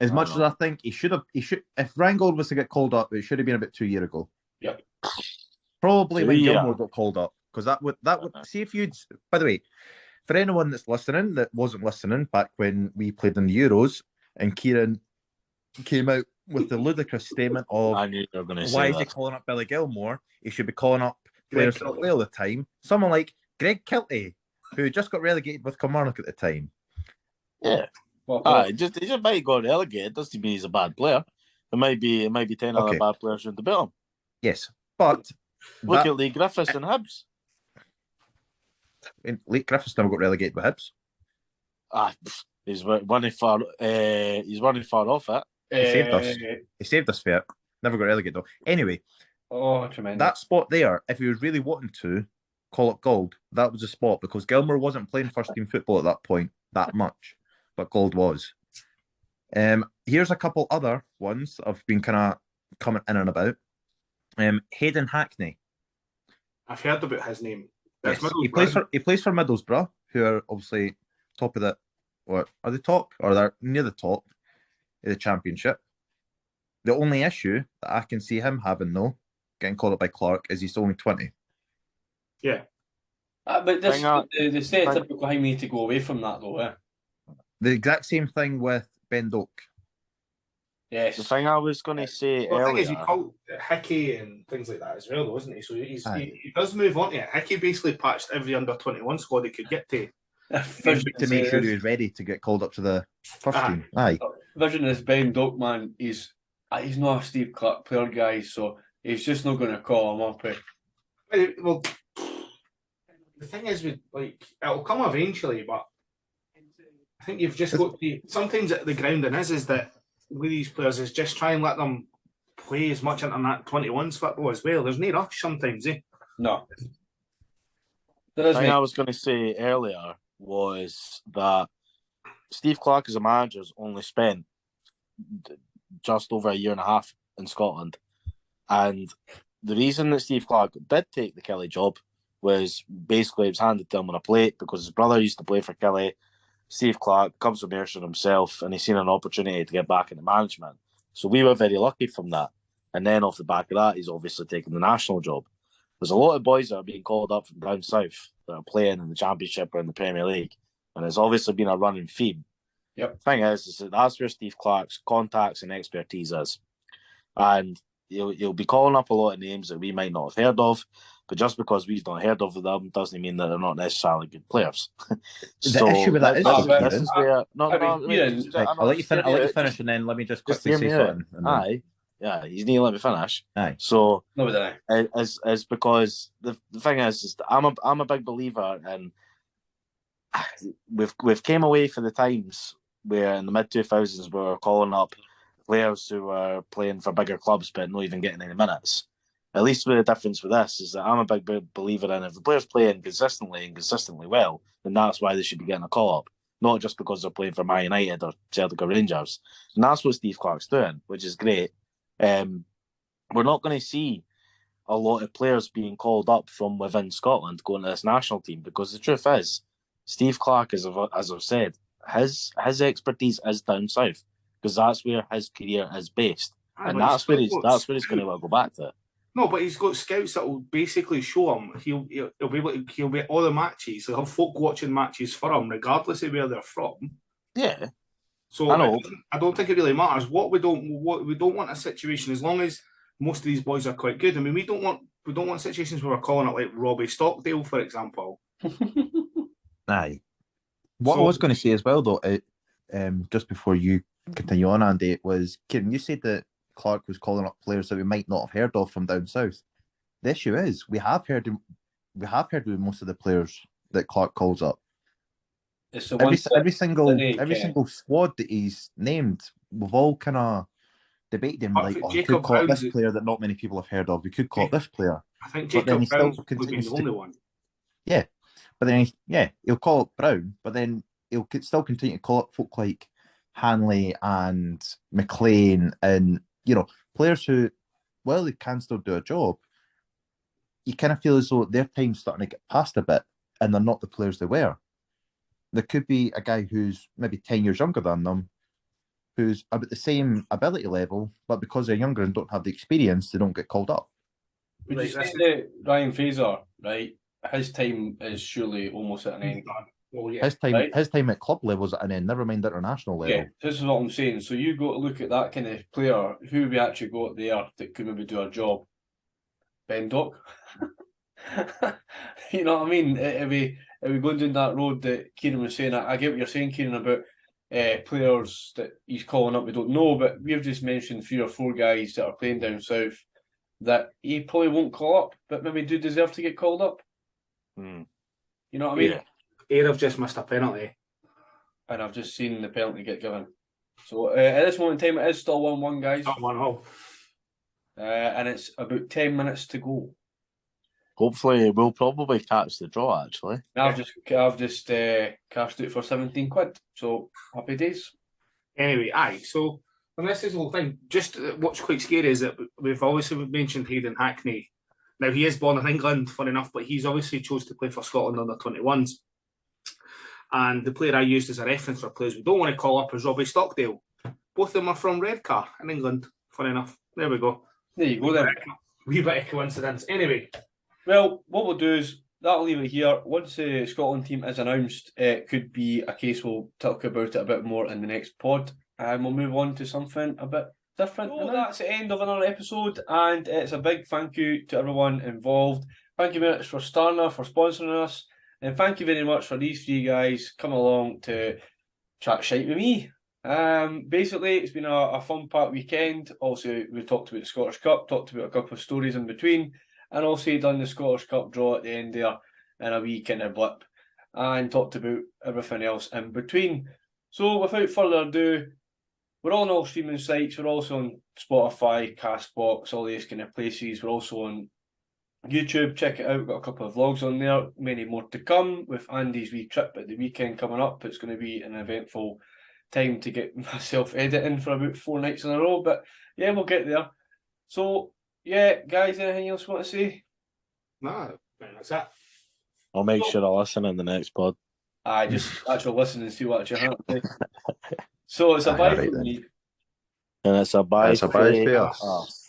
C: As much as I think he should. If Ryan Gold was to get called up, it should have been about 2 years ago.
A: Yep.
C: Probably when Gilmore got called up, because that would see if you'd. By the way, for anyone that's listening that wasn't listening back when we played in the Euros, and Kieran came out with the ludicrous statement of,
B: I knew you were going to say
C: why
B: that.
C: is he calling up Billy Gilmore? He should be calling up players that play all the time. Someone like Greg Kiltie, who just got relegated with Kilmarnock at the time.
B: Yeah. He just might got relegated. Doesn't mean he's a bad player. It might be 10 other bad players around the bit him.
C: Yes, but
B: look at Lee Griffiths and Hibs.
C: Lee Griffiths never got relegated with Hibs.
B: He's running far. He's running far off it.
C: He saved us. He saved us fair. Never got relegated though. Anyway,
A: tremendous.
C: That spot there, if he was really wanting to call up Gold, that was the spot because Gilmore wasn't playing first team football at that point that much, but Gold was. Here's a couple other ones that I've been kind of coming in and about. Hayden Hackney.
D: I've heard about his name.
C: Yes. He plays for Middlesbrough, who are obviously top of the. Or are they top? Or they're near the top of the Championship. The only issue that I can see him having, though, getting called up by Clark, is he's only 20.
D: Yeah.
A: But the stereotypical him need to go away from that, though, eh?
C: The exact same thing with Ben Doak.
A: Yes.
B: The thing I was going to say earlier...
D: The thing is, he called Hickey and things like that as well, though, isn't he? So he does move on to it. Hickey basically patched every under-21 squad he could get to.
C: To make sure he was ready to get called up to the first team. Aye.
A: Vision is Ben Doak, man. He's not a Steve Clark player, guys, so he's just not going to call him up.
D: Well, the thing is, it'll come eventually, but I think you've just got to... Sometimes the grounding is that with these players is just try and let them play as much into that 21s football as well. There's no rush sometimes, eh?
A: No.
B: The thing I was going to say earlier was that Steve Clark as a manager has only spent just over a year and a half in Scotland. And the reason that Steve Clark did take the Kelly job was basically it was handed to him on a plate because his brother used to play for Kelly. Steve Clark comes from Ayrshire himself and he's seen an opportunity to get back into management. So we were very lucky from that. And then off the back of that, he's obviously taken the national job. There's a lot of boys that are being called up from down south that are playing in the Championship or in the Premier League. And it's obviously been a running theme.
A: Yep.
B: The thing is that's where Steve Clark's contacts and expertise is. And he'll be calling up a lot of names that we might not have heard of, but just because we've not heard of them doesn't mean that they're not necessarily good players.
C: The issue with that is
B: this is where...
C: I'll let you finish and then let me just quickly say something.
B: Aye. Yeah, you need to let me finish.
C: Aye.
B: So,
A: no,
B: it's because the thing is I'm a big believer in... We've came away for the times where in the mid-2000s we were calling up players who were playing for bigger clubs but not even getting any minutes. At least the difference with this is that I'm a big believer in if the player's playing consistently well, then that's why they should be getting a call-up. Not just because they're playing for Man United or Celtic or Rangers. And that's what Steve Clark's doing, which is great. We're not going to see a lot of players being called up from within Scotland going to this national team, because the truth is, Steve Clarke, as I've said, his expertise is down south, because that's where his career is based, and that's where he's going to want to go back to.
D: No, but he's got scouts that will basically show him. He'll be able to. He'll be at all the matches. He'll have folk watching matches for him, regardless of where they're from.
B: Yeah.
D: So I don't think it really matters. What we don't want a situation, as long as most of these boys are quite good. I mean, we don't want situations where we're calling it like Robbie Stockdale, for example.
C: Aye. What I was going to say as well, though, just before you continue on, Andy, was, Kieran, you said that Clarke was calling up players that we might not have heard of from down south. The issue is we have heard with most of the players that Clarke calls up.
A: It's the
C: every single squad that he's named, we've all kind of debated him, like, we could call up this player that not many people have heard of. We could call up this player.
D: I think Jacob Brown would be the only one.
C: Yeah, but then he'll call up Brown, but then he'll still continue to call up folk like Hanley and McLean, and players who, while they can still do a job, you kind of feel as though their time's starting to get past a bit, and they're not the players they were. There could be a guy who's maybe 10 years younger than them, who's about the same ability level, but because they're younger and don't have the experience, they don't get called up.
A: Would you say that Ryan Fraser, right? His time is surely almost at an end.
D: Well, yeah.
C: His time at club levels at an end, never mind international level.
A: Yeah, this is what I'm saying. So you got to look at that kind of player who we actually got there that could maybe do our job. Ben Dock. You know what I mean? Are we going down that road that Kieran was saying? I get what you're saying, Kieran, about players that he's calling up we don't know, but we've just mentioned 3 or 4 guys that are playing down south that he probably won't call up, but maybe do deserve to get called up. You know what I mean?
D: Yeah. Air have just missed a penalty.
A: And I've just seen the penalty get given. So at this moment in time, it is still 1-1, guys.
D: Not 1-0.
A: And it's about 10 minutes to go.
B: Hopefully, we'll probably catch the draw, actually.
A: I've just cashed it for 17 quid. So happy days.
D: Anyway, so and this is the whole thing. Just what's quite scary is that we've obviously mentioned Hayden Hackney. Now, he is born in England, fun enough, but he's obviously chose to play for Scotland under 21s. And the player I used as a reference for players we don't want to call up is Robbie Stockdale. Both of them are from Redcar in England, fun enough. There we go.
A: There you go then.
D: Wee bit of coincidence. Anyway.
A: Well, what we'll do is that'll leave it here. Once the Scotland team is announced, it could be a case we'll talk about it a bit more in the next pod, and we'll move on to something a bit different. So that's the end of another episode, and it's a big thank you to everyone involved. Thank you very much for Starner for sponsoring us, and thank you very much for these 3 guys coming along to chat shite with me. Basically, it's been a fun packed weekend. Also, we talked about the Scottish Cup, talked about a couple of stories in between, and also done the Scottish Cup draw at the end there in a wee kind of blip, and talked about everything else in between. So without further ado, we're on all streaming sites. We're also on Spotify, Castbox, all these kind of places. We're also on YouTube. Check it out. We've got a couple of vlogs on there. Many more to come with Andy's wee trip at the weekend coming up. It's going to be an eventful time to get myself editing for about 4 nights in a row. But yeah, we'll get there. So yeah, guys, anything else you want to say?
D: No, that's it.
B: I'll make sure I listen in the next pod.
A: I just actually listen and see what you have to say. So it's a bye from me.
B: And it's a bye
C: for us.